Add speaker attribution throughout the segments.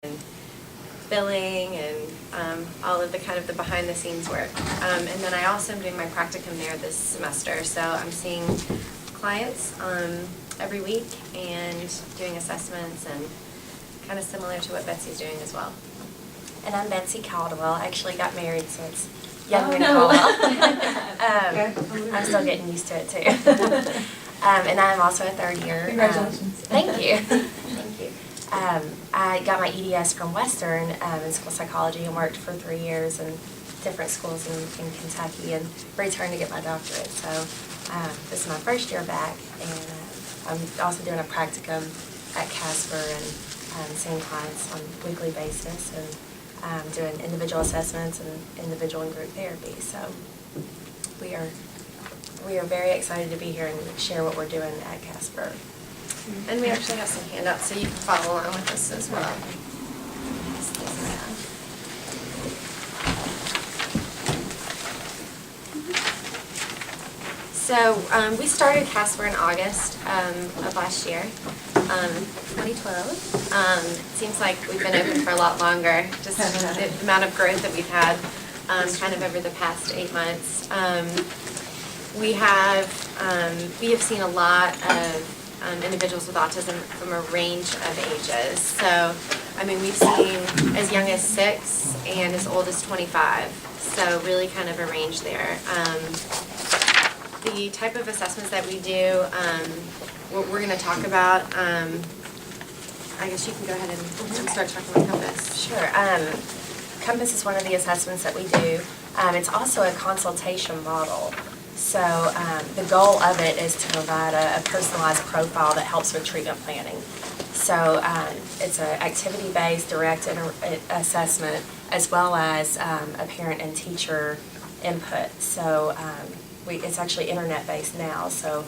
Speaker 1: and billing and all of the kind of the behind the scenes work. And then I also am doing my practicum there this semester. So I'm seeing clients every week and doing assessments and kind of similar to what Betsy's doing as well.
Speaker 2: And I'm Betsy Caldwell. I actually got married, so it's younger than
Speaker 1: no.
Speaker 2: Caldwell. I'm still getting used to it too. And I'm also a third year.
Speaker 3: Congratulations.
Speaker 2: Thank you. Thank you. I got my EDS from Western in school psychology and worked for 3 years in different schools in Kentucky and returned to get my doctorate. So this is my first year back, and I'm also doing a practicum at Casper and seeing clients on a weekly basis and doing individual assessments and individual and group therapy. So we are very excited to be here and share what we're doing at Casper.
Speaker 1: And we actually have some handouts so you can follow along with us as well. So we started Casper in August of last year, 2012. Seems like we've been open for a lot longer, just the amount of growth that we've had kind of over the past 8 months. We have seen a lot of individuals with autism from a range of ages. So, I mean, we've seen as young as 6 and as old as 25. So really kind of a range there. The type of assessments that we do, what we're going to talk about, I guess you can go ahead and start talking about Compass.
Speaker 2: Sure. Compass is one of the assessments that we do. It's also a consultation model. So the goal of it is to provide a personalized profile that helps with treatment planning. So it's an activity-based directed assessment as well as a parent and teacher input. So it's actually internet-based now. So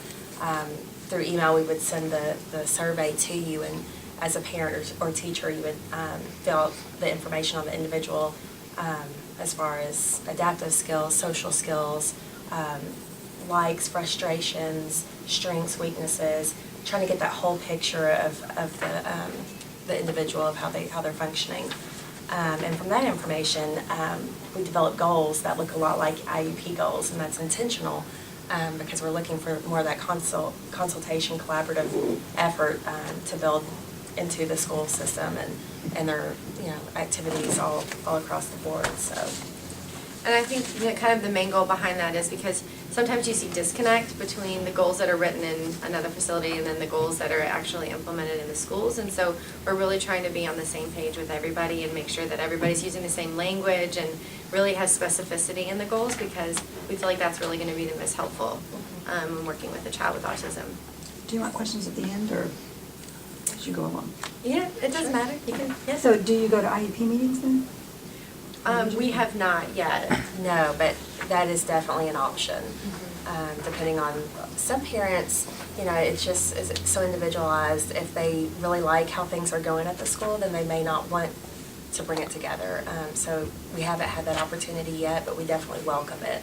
Speaker 2: through email we would send the survey to you, and as a parent or teacher you would fill out the information on the individual as far as adaptive skills, social skills, likes, frustrations, strengths, weaknesses, trying to get that whole picture of the individual, of how they're functioning. And from that information, we develop goals that look a lot like IEP goals, and that's intentional because we're looking for more of that consultation, collaborative effort to build into the school system and their activities all across the board. So.
Speaker 1: And I think kind of the main goal behind that is because sometimes you see disconnect between the goals that are written in another facility and then the goals that are actually implemented in the schools. And so we're really trying to be on the same page with everybody and make sure that everybody's using the same language and really has specificity in the goals, because we feel like that's really going to be the most helpful when working with a child with autism.
Speaker 3: Do you want questions at the end, or should you go along?
Speaker 1: Yeah, it doesn't matter. You can. Yeah.
Speaker 3: So do you go to IEP meetings then?
Speaker 1: We have not yet.
Speaker 2: No, but that is definitely an option. Depending on some parents, it's just so individualized. If they really like how things are going at the school, then they may not want to bring it together. So we haven't had that opportunity yet, but we definitely welcome it.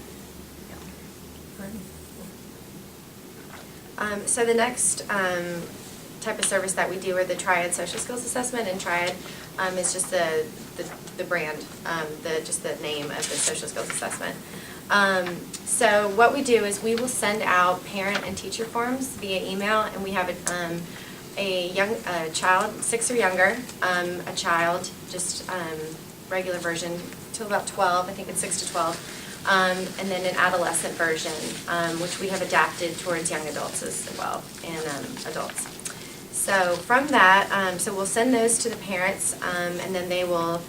Speaker 1: So the next type of service that we do are the Triad Social Skills Assessment, and Triad is just the brand, just the name of the social skills assessment. So what we do is we will send out parent and teacher forms via email, and we have a child, 6 or younger, a child, just regular version till about 12, I think it's 6 to 12, and then an adolescent version, which we have adapted towards young adults as well, and adults. So from that, so we'll send those to the parents, and then they will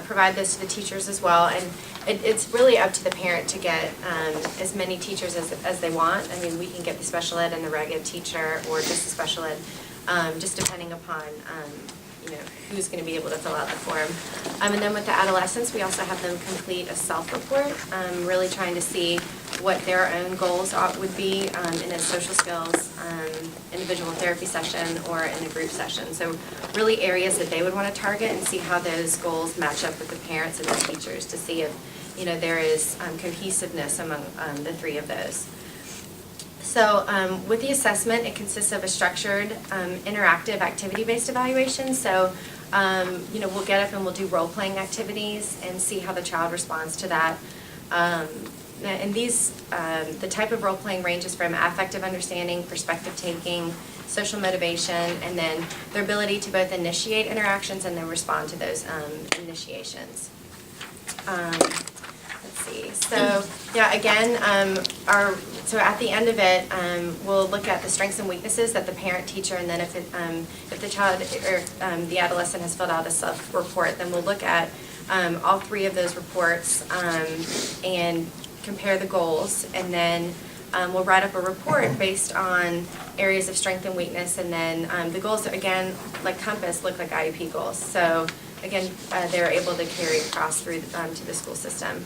Speaker 1: provide those to the teachers as well. And it's really up to the parent to get as many teachers as they want. I mean, we can get the special ed and the reg ed teacher, or just the special ed, just depending upon who's going to be able to fill out the form. And then with the adolescents, we also have them complete a self-report, really trying to see what their own goals would be in a social skills individual therapy session or in a group session. So really areas that they would want to target and see how those goals match up with the parents and the teachers to see if there is cohesiveness among the 3 of those. So with the assessment, it consists of a structured, interactive, activity-based evaluation. So We'll get up and we'll do role-playing activities and see how the child responds to that. And these, the type of role-playing ranges from affective understanding, perspective taking, social motivation, and then their ability to both initiate interactions and then respond to those initiations. Let's see. So yeah, again, so at the end of it, we'll look at the strengths and weaknesses that the parent, teacher, and then if the child or the adolescent has filled out a self-report, then we'll look at all three of those reports and compare the goals, and then we'll write up a report based on areas of strength and weakness, and then the goals, again, like Compass, look like IEP goals. So again, they're able to carry across through to the school system.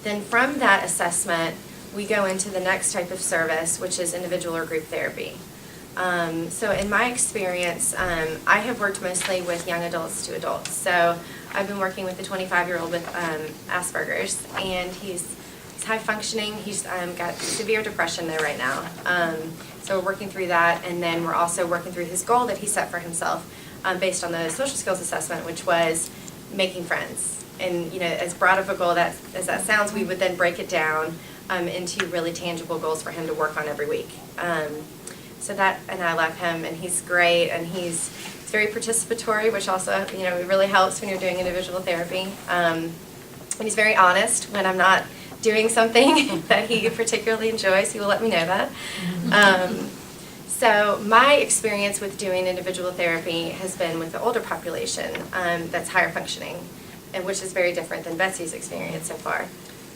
Speaker 1: Then from that assessment, we go into the next type of service, which is individual or group therapy. So in my experience, I have worked mostly with young adults to adults. So I've been working with a 25-year-old with Asperger's, and he's high functioning. He's got severe depression though right now. So we're working through that, and then we're also working through his goal that he set for himself based on the social skills assessment, which was making friends. And as broad of a goal as that sounds, we would then break it down into really tangible goals for him to work on every week. So that, and I love him, and he's great, and he's very participatory, which also, it really helps when you're doing individual therapy. And he's very honest when I'm not doing something that he particularly enjoys. He will let me know that. So my experience with doing individual therapy has been with the older population that's higher functioning, and which is very different than Betsy's experience so far.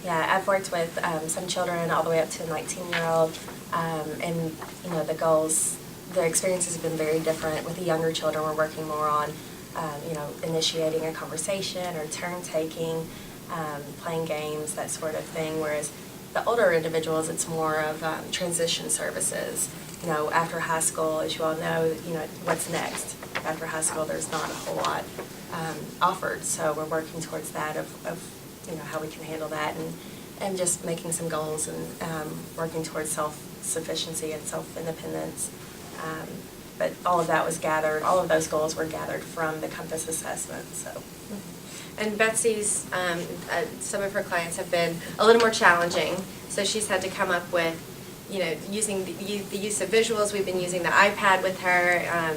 Speaker 2: Yeah, I've worked with some children all the way up to a 19-year-old, and the goals, the experiences have been very different. With the younger children, we're working more on, initiating a conversation or turn taking, playing games, that sort of thing. Whereas the older individuals, it's more of transition services. After high school, as you all know, what's next? After high school, there's not a whole lot offered, so we're working towards that of how we can handle that, and just making some goals and working towards self-sufficiency and self-independence. But all of that was gathered, all of those goals were gathered from the Compass assessment. So.
Speaker 1: And Betsy's, some of her clients have been a little more challenging, so she's had to come up with, using the use of visuals. We've been using the iPad with her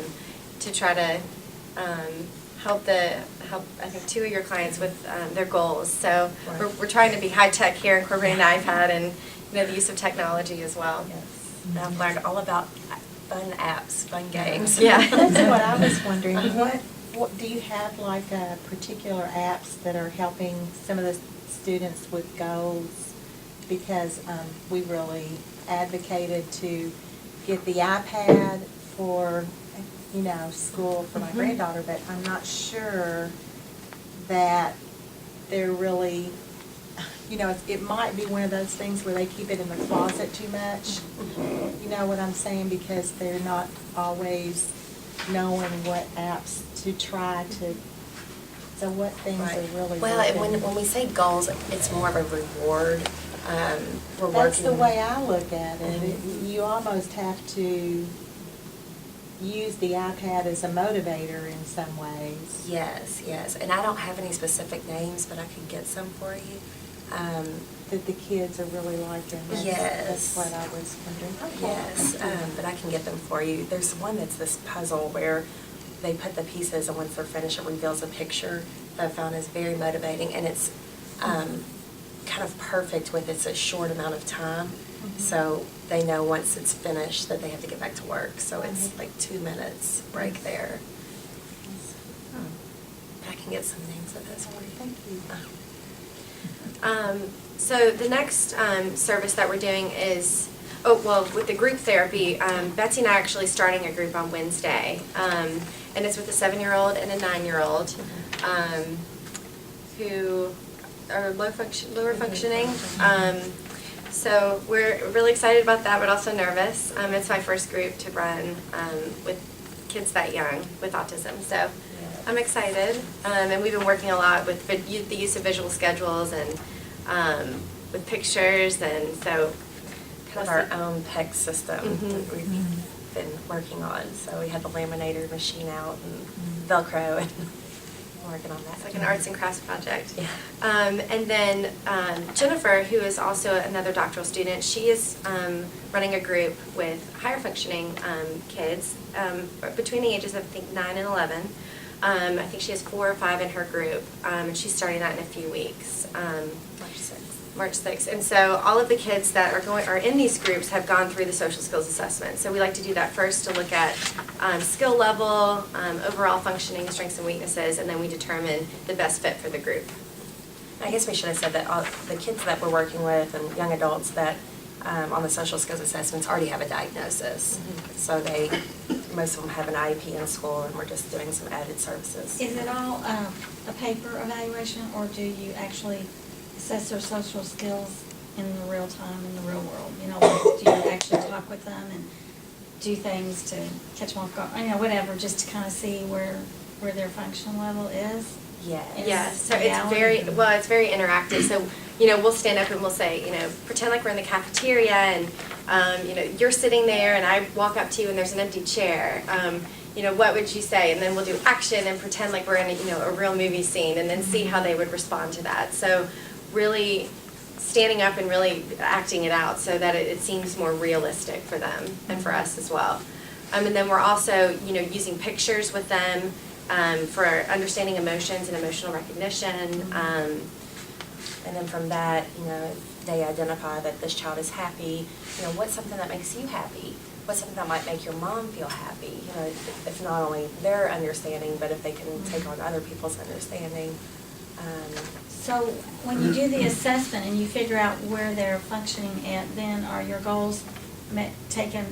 Speaker 1: to try to help I think 2 of your clients with their goals. So
Speaker 2: right.
Speaker 1: we're trying to be high tech here, incorporating the iPad and the use of technology as well.
Speaker 2: Yes. And I've learned all about fun apps, fun games.
Speaker 1: Yeah.
Speaker 4: That's what I was wondering. What do you have, like particular apps that are helping some of the students with goals? Because we really advocated to get the iPad for school for my granddaughter, but I'm not sure that they're really, it might be one of those things where they keep it in the closet too much. You know what I'm saying? Because they're not always knowing what apps to try to, so what things are really
Speaker 2: Well,
Speaker 4: working.
Speaker 2: and when we say goals, it's more of a reward.
Speaker 4: That's the way I look at it. You almost have to use the iPad as a motivator in some ways.
Speaker 2: Yes. And I don't have any specific names, but I could get some for you.
Speaker 4: That the kids are really liking. That's what I was wondering. Okay.
Speaker 2: Yes, but I can get them for you. There's one that's this puzzle where they put the pieces, and once they're finished, it reveals a picture that I found is very motivating, and it's kind of perfect with it's a short amount of time. So they know once it's finished that they have to get back to work. So it's like 2 minutes break there. I can get some names of those for you.
Speaker 4: Thank you.
Speaker 1: So the next service that we're doing is, with the group therapy, Betsy and I are actually starting a group on Wednesday. And it's with a 7-year-old and a 9-year-old who are lower functioning. So we're really excited about that, but also nervous. It's my first group to run with kids that young with autism. So I'm excited. And we've been working a lot with the use of visual schedules and with pictures, and so
Speaker 2: Kind of our own PEC system. been working on. So we had the laminator machine out and Velcro and working on that.
Speaker 1: It's like an arts and crafts project.
Speaker 2: Yeah.
Speaker 1: And then Jennifer, who is also another doctoral student, she is running a group with higher functioning kids between the ages of, I think, 9 and 11. I think she has 4 or 5 in her group, and she's starting that in a few weeks.
Speaker 2: March 6th.
Speaker 1: March 6th. And so all of the kids that are in these groups have gone through the social skills assessment. So we like to do that first to look at skill level, overall functioning, strengths and weaknesses, and then we determine the best fit for the group.
Speaker 2: I guess we should have said that all the kids that we're working with and young adults that on the social skills assessments already have a diagnosis. So most of them have an IEP in school, and we're just doing some added services.
Speaker 3: Is it all a paper evaluation, or do you actually assess their social skills in the real time, in the real world? You know, like, do you actually talk with them and do things to catch them off guard, you know, whatever, just to kind of see where their function level is?
Speaker 2: Yes.
Speaker 1: Yeah, so it's
Speaker 3: reality?
Speaker 1: it's very interactive. So, you know, we'll stand up and we'll say, you know, pretend like we're in the cafeteria and, you know, you're sitting there and I walk up to you and there's an empty chair. You know, what would you say? And then we'll do action and pretend like we're in a real movie scene and then see how they would respond to that. So really standing up and really acting it out so that it seems more realistic for them and for us as well. And then we're also, you know, using pictures with them for understanding emotions and emotional recognition.
Speaker 2: And then from that, you know, if they identify that this child is happy, you know, what's something that makes you happy? What's something that might make your mom feel happy? You know, if not only their understanding, but if they can take on other people's understanding.
Speaker 3: So when you do the assessment and you figure out where they're functioning at, then are your goals taken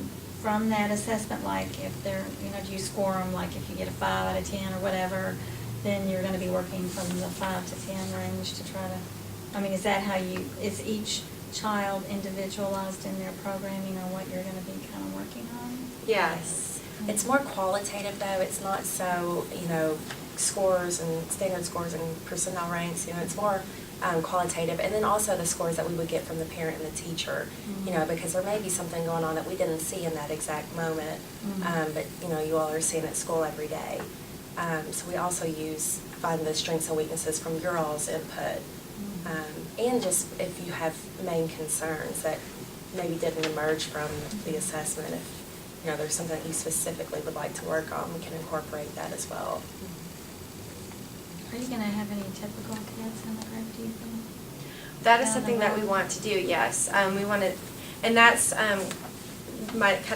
Speaker 3: from that assessment? Like if they're, you know, do you score them, like if you get a 5 out of 10 or whatever, then you're going to be working from the 5 to 10 range to try to, I mean, is that how is each child individualized in their program, you know, what you're going to be kind of working on?
Speaker 1: Yes.
Speaker 2: It's more qualitative though. It's not so, you know, scores and standard scores and percentile ranks. You know, it's more qualitative. And then also the scores that we would get from the parent and the teacher, you know, because there may be something going on that we didn't see in that exact moment, but, you know, you all are seeing at school every day. So we also find the strengths and weaknesses from your all's input. And just if you have main concerns that maybe didn't emerge from the assessment, if you know there's something that you specifically would like to work on, we can incorporate that as well.
Speaker 3: Are you going to have any typical kids in the group, do you think?
Speaker 1: That is something that we want to do, yes. We want to, and that's kind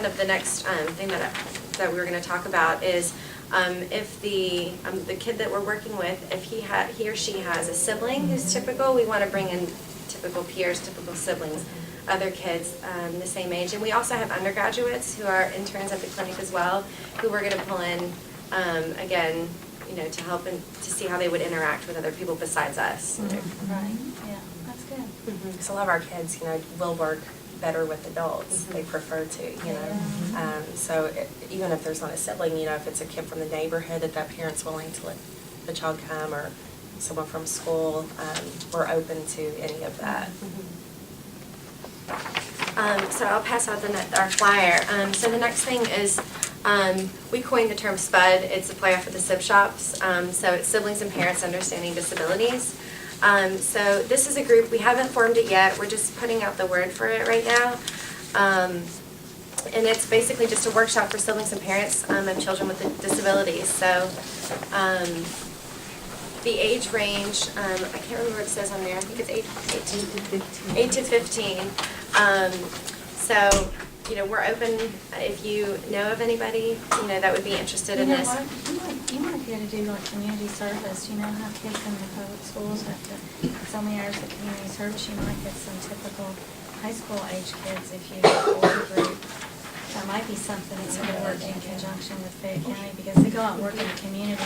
Speaker 1: of the next thing that we were going to talk about is if the kid that we're working with, if he or she has a sibling who's typical, we want to bring in typical peers, typical siblings, other kids the same age. And we also have undergraduates who are interns at the clinic as well, who we're going to pull in, again, you know, to help and to see how they would interact with other people besides us. You know.
Speaker 3: Right, yeah, that's good.
Speaker 2: Because a lot of our kids, you know, will work better with adults. They prefer to, you know. So even if there's not a sibling, you know, if it's a kid from the neighborhood that parent's willing to let the child come, or someone from school, we're open to any of that.
Speaker 1: So I'll pass out our flyer. So the next thing is we coined the term SPUD. It's a play off of the SIB shops. So it's Siblings and Parents Understanding Disabilities. So this is a group, we haven't formed it yet, we're just putting out the word for it right now. And it's basically just a workshop for siblings and parents of children with disabilities. So the age range, I can't remember what it says on there, I think it's 8 to 15. So, you know, we're open, if you know of anybody, you know, that would be interested in this.
Speaker 3: You might be able to do like community service, you know how kids in the public schools have to, so many hours of community service, you might get some typical high school age kids if you have a older group. That might be something that could work in conjunction with Fayette County, because they go out and work in the community,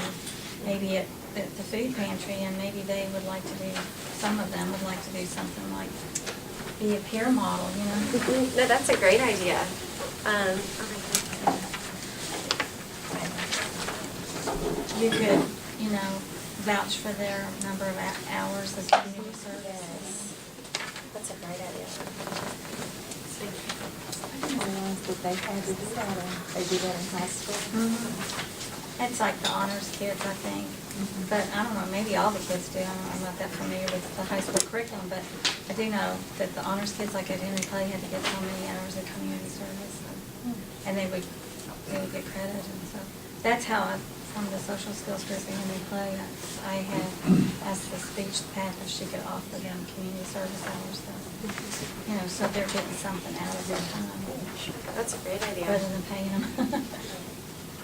Speaker 3: maybe at the food pantry, and maybe they would like to do, some of them would like to do something like be a peer model, you know?
Speaker 1: No, that's a great idea.
Speaker 3: You could, you know, vouch for their number of hours of community service.
Speaker 2: Yes. That's a great idea.
Speaker 4: I didn't realize that they had to do that, they do that in high school.
Speaker 3: It's like the honors kids, I think. But I don't know, maybe all the kids do. I'm not that familiar with the high school curriculum, but I do know that the honors kids, like at Henry Clay, had to get so many hours of community service. And they would get credit, and so that's how from the social skills group in Henry Clay, I had asked the speech path if she could offer them community service hours, so, so they're getting something out of their time.
Speaker 1: That's a great idea.
Speaker 3: Rather than paying them.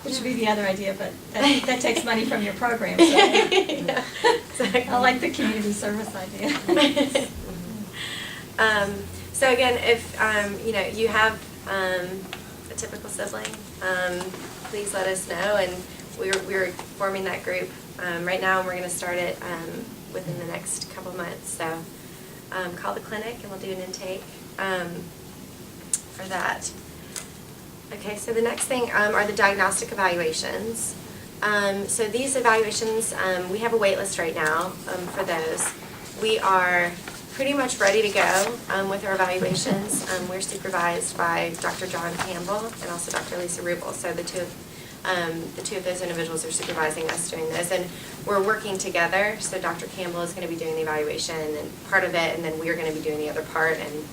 Speaker 3: Which would be the other idea, but that takes money from your program, so.
Speaker 1: Yeah, exactly.
Speaker 3: I like the community service idea.
Speaker 1: So again, if you have a typical sibling, please let us know, and we're forming that group right now, and we're going to start it within the next couple of months. So call the clinic, and we'll do an intake for that. Okay, so the next thing are the diagnostic evaluations. So these evaluations, we have a wait list right now for those. We are pretty much ready to go with our evaluations. We're supervised by Dr. John Campbell and also Dr. Lisa Rubel. So the two of those individuals are supervising us doing this, and we're working together. So Dr. Campbell is going to be doing the evaluation and part of it, and then we're going to be doing the other part. And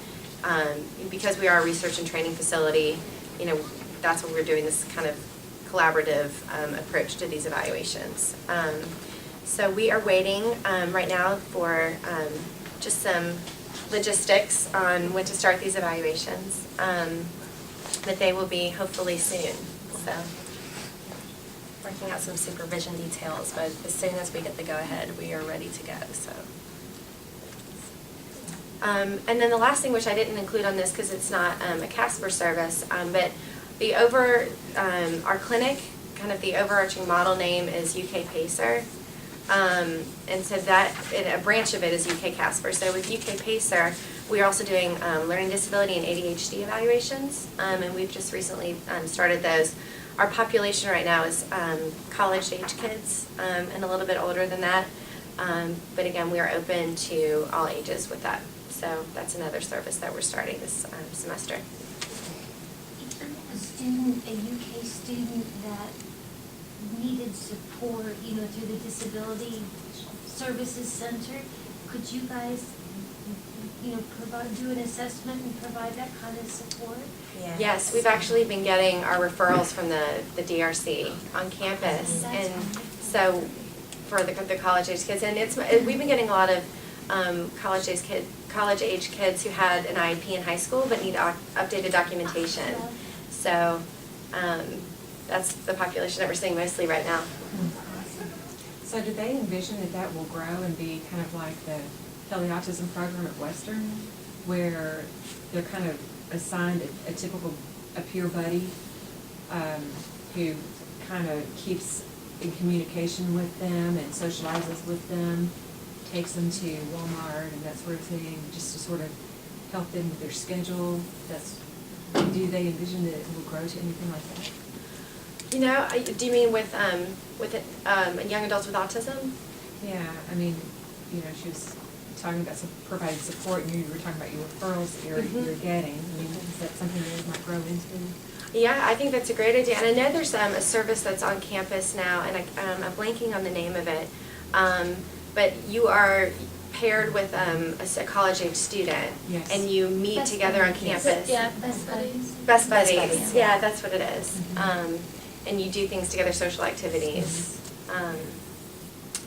Speaker 1: because we are a research and training facility, that's what we're doing, this kind of collaborative approach to these evaluations. So we are waiting right now for just some logistics on when to start these evaluations, but they will be hopefully soon. So
Speaker 2: Working out some supervision details, but as soon as we get the go-ahead, we are ready to go, so.
Speaker 1: and then the last thing, which I didn't include on this because it's not a Casper service, but our clinic, kind of the overarching model name is UK Pacer. And so a branch of it is UK Casper. So with UK Pacer, we're also doing learning disability and ADHD evaluations, and we've just recently started those. Our population right now is college-age kids and a little bit older than that, but again, we are open to all ages with that. So that's another service that we're starting this semester.
Speaker 5: A UK student that needed support, through the Disability Services Center, could you guys, do an assessment and provide that kind of support?
Speaker 1: Yes, we've actually been getting our referrals from the DRC on campus,
Speaker 5: That's
Speaker 1: and
Speaker 5: wonderful.
Speaker 1: so for the college-age kids, and we've been getting a lot of college-age kids who had an IEP in high school but need updated documentation.
Speaker 5: Yeah.
Speaker 1: So that's the population that we're seeing mostly right now.
Speaker 6: So do they envision that will grow and be kind of like the Kelly Autism program at Western, where they're kind of assigned a typical peer buddy who kind of keeps in communication with them and socializes with them, takes them to Walmart and that sort of thing, just to sort of help them with their schedule? Do they envision that it will grow to anything like that?
Speaker 1: Do you mean with young adults with autism?
Speaker 6: Yeah, I mean, she was talking about providing support, and you were talking about your referrals that you're getting. I mean, is that something that might grow into?
Speaker 1: Yeah, I think that's a great idea. And I know there's a service that's on campus now, and I'm blanking on the name of it. But you are paired with a college-age student,
Speaker 6: Yes.
Speaker 1: and you meet
Speaker 5: Best
Speaker 1: together on
Speaker 5: buddies.
Speaker 1: campus.
Speaker 5: Yeah, best buddies.
Speaker 1: Best buddies.
Speaker 2: Buddies.
Speaker 1: Yeah, that's what it is. And you do things together, social activities.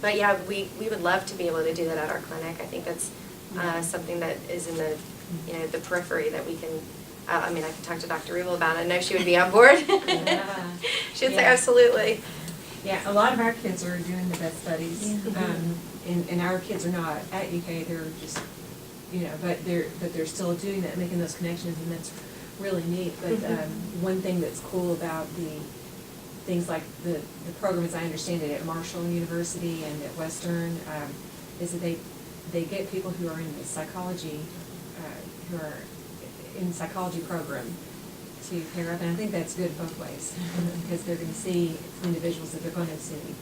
Speaker 1: But yeah, we would love to be able to do that at our clinic. I think that's something that is in the the periphery that we can. I can talk to Dr. Rubel about it. I know she would be on board.
Speaker 6: Yeah.
Speaker 1: She'd say
Speaker 6: Yeah.
Speaker 1: absolutely.
Speaker 6: Yeah, a lot of our kids are doing the best studies, and our kids are not at UK. They're just, but they're still doing that, making those connections, and that's really neat. But one thing that's cool about the things like the program, as I understand it, at Marshall University and at Western, is that they get people who are in the psychology, who are in the psychology program to pair up, and I think that's good both ways, because they're going to see individuals that they're going to see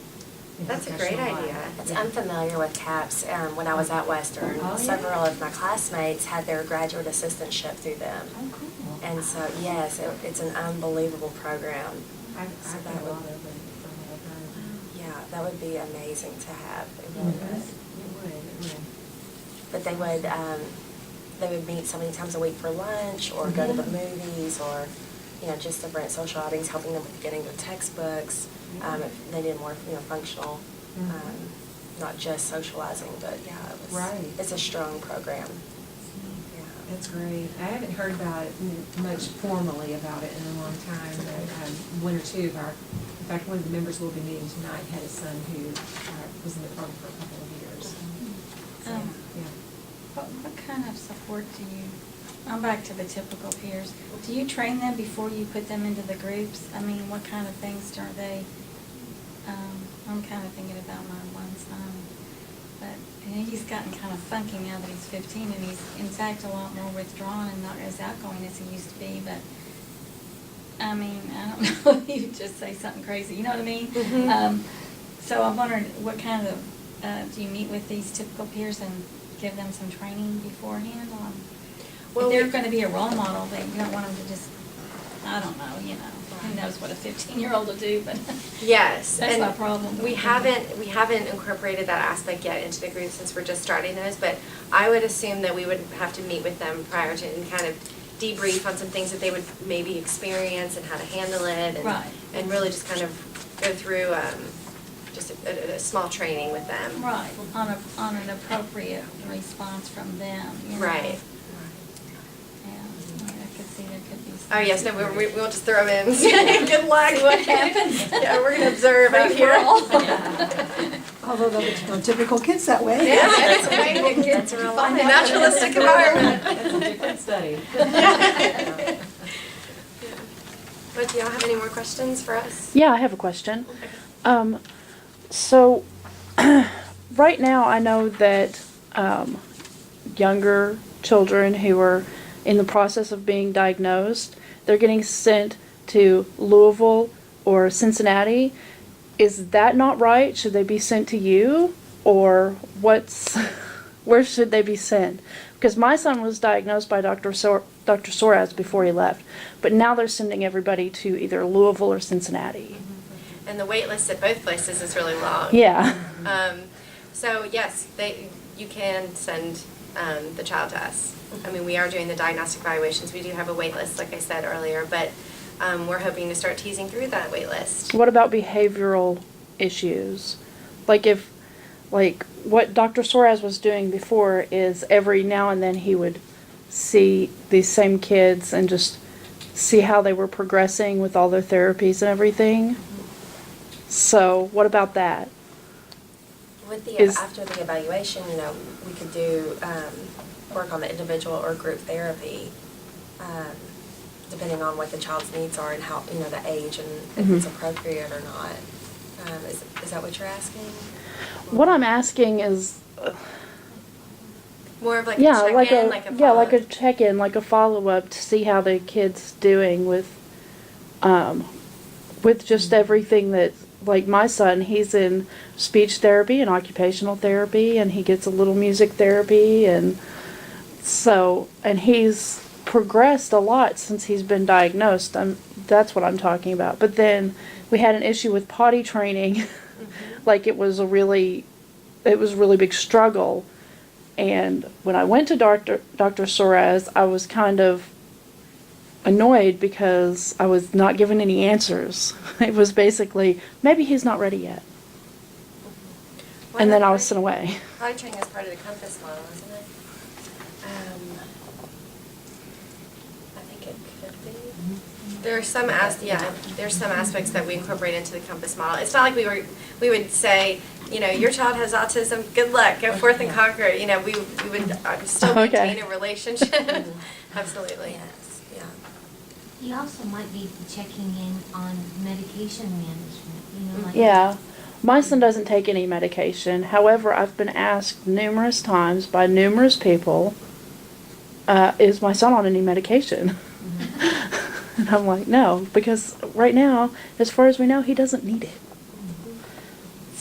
Speaker 6: in
Speaker 1: That's a great
Speaker 6: professional
Speaker 1: idea.
Speaker 6: life.
Speaker 2: It's
Speaker 6: Yeah.
Speaker 2: unfamiliar with CAPS. When I was at Western,
Speaker 6: Oh, yeah.
Speaker 2: several of my classmates had their graduate assistantship through them.
Speaker 6: Oh, cool.
Speaker 2: And so, yes, it's an unbelievable program.
Speaker 6: I've
Speaker 2: So
Speaker 6: got
Speaker 2: that
Speaker 6: a
Speaker 2: would-
Speaker 6: lot of it from what I've heard.
Speaker 2: Yeah, that would be amazing to have. It
Speaker 6: It
Speaker 2: really
Speaker 6: would,
Speaker 2: would.
Speaker 6: it would.
Speaker 2: But they would meet so many times a week for lunch, or go to the movies, or, just different social outings, helping them with getting their textbooks. If they did more, functional,
Speaker 6: Mhm.
Speaker 2: not just socializing, but yeah,
Speaker 6: Right.
Speaker 2: it's a strong program. Yeah.
Speaker 6: That's great. I haven't heard about it much formally about it in a long time, but one or two of in fact, one of the members we'll be meeting tonight had a son who was in the program for a couple of years. So, yeah.
Speaker 3: What kind of support do you, I'm back to the typical peers, do you train them before you put them into the groups? I mean, what kind of things are they, I'm kind of thinking about my one son, but he's gotten kind of funky now that he's 15, and he's in fact a lot more withdrawn and not as outgoing as he used to be, but I mean, I don't know if you just say something crazy, you know what I mean?
Speaker 1: Mhm.
Speaker 3: So I'm wondering, what kind of, do you meet with these typical peers and give them some training beforehand on?
Speaker 1: Well,
Speaker 3: If they're
Speaker 1: we-
Speaker 3: gonna be a role model, they, you don't want them to just, I don't know, who knows what a 15-year-old will do, but
Speaker 1: Yes.
Speaker 3: that's
Speaker 1: and
Speaker 3: my problem.
Speaker 1: We haven't incorporated that aspect yet into the group since we're just starting those, but I would assume that we would have to meet with them prior to and kind of debrief on some things that they would maybe experience and how to handle it. And,
Speaker 3: Right.
Speaker 1: and really just kind of go through just a small training with them.
Speaker 3: Right, on an appropriate response from them, you know?
Speaker 1: Right.
Speaker 3: Yeah, I could see there could be some.
Speaker 1: Oh, yes, no, we won't just throw them in. Good luck.
Speaker 3: See what happens.
Speaker 1: Yeah, we're going to observe out here.
Speaker 7: Although those are typical kids that way.
Speaker 1: Yeah, that's right. The kids are alive. A naturalistic environment.
Speaker 6: That's a different study.
Speaker 1: But do y'all have any more questions for us?
Speaker 8: Yeah, I have a question. So, right now I know that younger children who are in the process of being diagnosed, they're getting sent to Louisville or Cincinnati. Is that not right? Should they be sent to you? Or where should they be sent? Because my son was diagnosed by Dr. Soares before he left, but now they're sending everybody to either Louisville or Cincinnati.
Speaker 1: And the wait list at both places is really long.
Speaker 8: Yeah.
Speaker 1: So yes, you can send the child to us. I mean, we are doing the diagnostic evaluations. We do have a wait list, like I said earlier, but we're hoping to start teasing through that wait list.
Speaker 8: What about behavioral issues? Like what Dr. Soares was doing before is every now and then he would see these same kids and just see how they were progressing with all their therapies and everything. So what about that?
Speaker 2: With
Speaker 8: Is-
Speaker 2: after the evaluation, we could do, work on the individual or group therapy, depending on what the child's needs are and how, the age and if it's appropriate or not. Is that what you're asking?
Speaker 8: What I'm asking is,
Speaker 1: More of like
Speaker 8: yeah,
Speaker 1: a
Speaker 8: like
Speaker 1: check-in,
Speaker 8: a
Speaker 1: like a
Speaker 8: yeah, like a
Speaker 1: follow-up.
Speaker 8: check-in, like a follow-up to see how the kid's doing with just everything that, like my son, he's in speech therapy and occupational therapy, and he gets a little music therapy, and so, and he's progressed a lot since he's been diagnosed. That's what I'm talking about. But then we had an issue with potty training, like it was a really big struggle. And when I went to Dr. Soares, I was kind of annoyed because I was not given any answers. It was basically, maybe he's not ready yet. And then I was sent away.
Speaker 1: Potty training is part of the compass model, isn't it? I think it could be. There are some there's some aspects that we incorporate into the compass model. It's not like we would say, your child has autism, good luck, go forth and conquer it. We would still
Speaker 8: Okay.
Speaker 1: maintain a relationship. Absolutely.
Speaker 2: Yes, yeah.
Speaker 5: You also might be checking in on medication management, like.
Speaker 8: Yeah. My son doesn't take any medication. However, I've been asked numerous times by numerous people, is my son on any medication? And I'm like, no, because right now, as far as we know, he doesn't need it.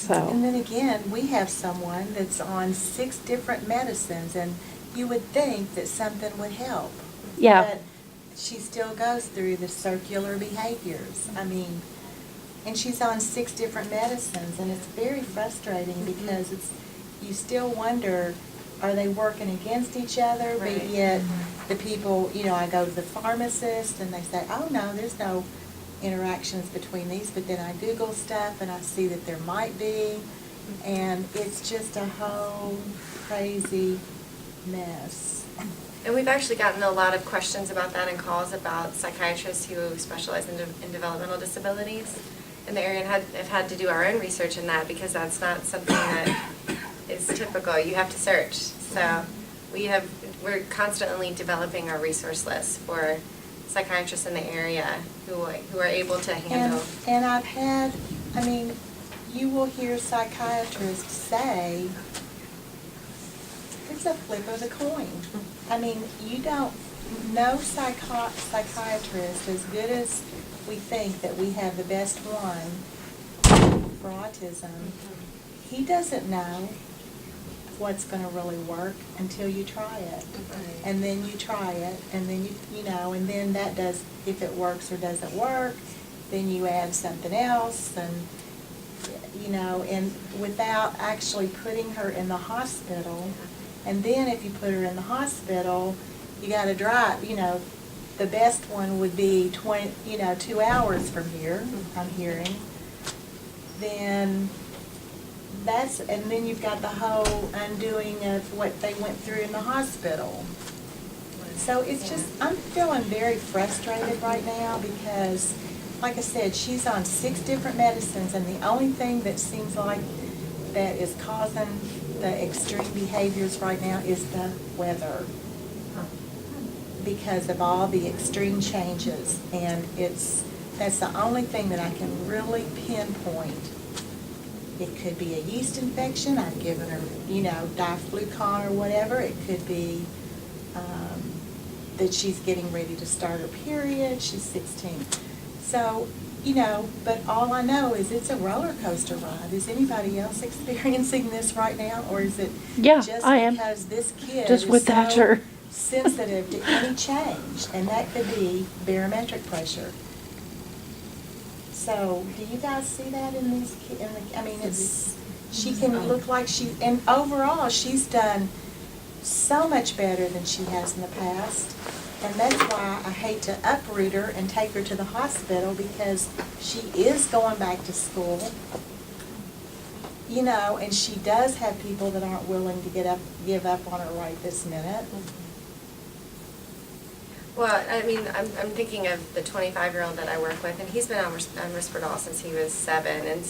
Speaker 8: So,
Speaker 4: And then again, we have someone that's on 6 different medicines, and you would think that something would help.
Speaker 8: yeah.
Speaker 4: But she still goes through the circular behaviors. I mean, and she's on 6 different medicines, and it's very frustrating because you still wonder, are they working against each other?
Speaker 1: Right.
Speaker 4: But yet, the people, I go to the pharmacist, and they say, oh, no, there's no interactions between these, but then I Google stuff, and I see that there might be, and it's just a whole crazy mess.
Speaker 1: And we've actually gotten a lot of questions about that and calls about psychiatrists who specialize in developmental disabilities in the area, and have had to do our own research in that because that's not something that is typical. You have to search. So we're constantly developing our resource list for psychiatrists in the area who are able to handle.
Speaker 4: And I've had, you will hear psychiatrists say, it's a flip of the coin. No psychiatrist, as good as we think that we have the best one for autism, he doesn't know what's going to really work until you try it. And then you try it, and then and then that does, if it works or doesn't work, then you add something else, and without actually putting her in the hospital. And then if you put her in the hospital, you got to drive, the best one would be 2 hours from here, I'm hearing. Then and then you've got the whole undoing of what they went through in the hospital. So it's just, I'm feeling very frustrated right now because, like I said, she's on 6 different medicines, and the only thing that seems like that is causing the extreme behaviors right now is the weather, because of all the extreme changes, and that's the only thing that I can really pinpoint. It could be a yeast infection. I've given her, diflucan or whatever. It could be that she's getting ready to start her period. She's 16. So, but all I know is it's a roller coaster ride. Is anybody else experiencing this right now? Or is it
Speaker 8: Yeah,
Speaker 4: just
Speaker 8: I am.
Speaker 4: because this kid
Speaker 8: Just with
Speaker 4: is so
Speaker 8: Thatcher.
Speaker 4: sensitive to any change? And that could be barometric pressure. So, do you guys see that in these kids? She can look like and overall, she's done so much better than she has in the past. And that's why I hate to uproot her and take her to the hospital, because she is going back to school. And she does have people that aren't willing to give up on her right this minute.
Speaker 1: Well, I'm thinking of the 25-year-old that I work with, and he's been on Risperdal since he was 7, and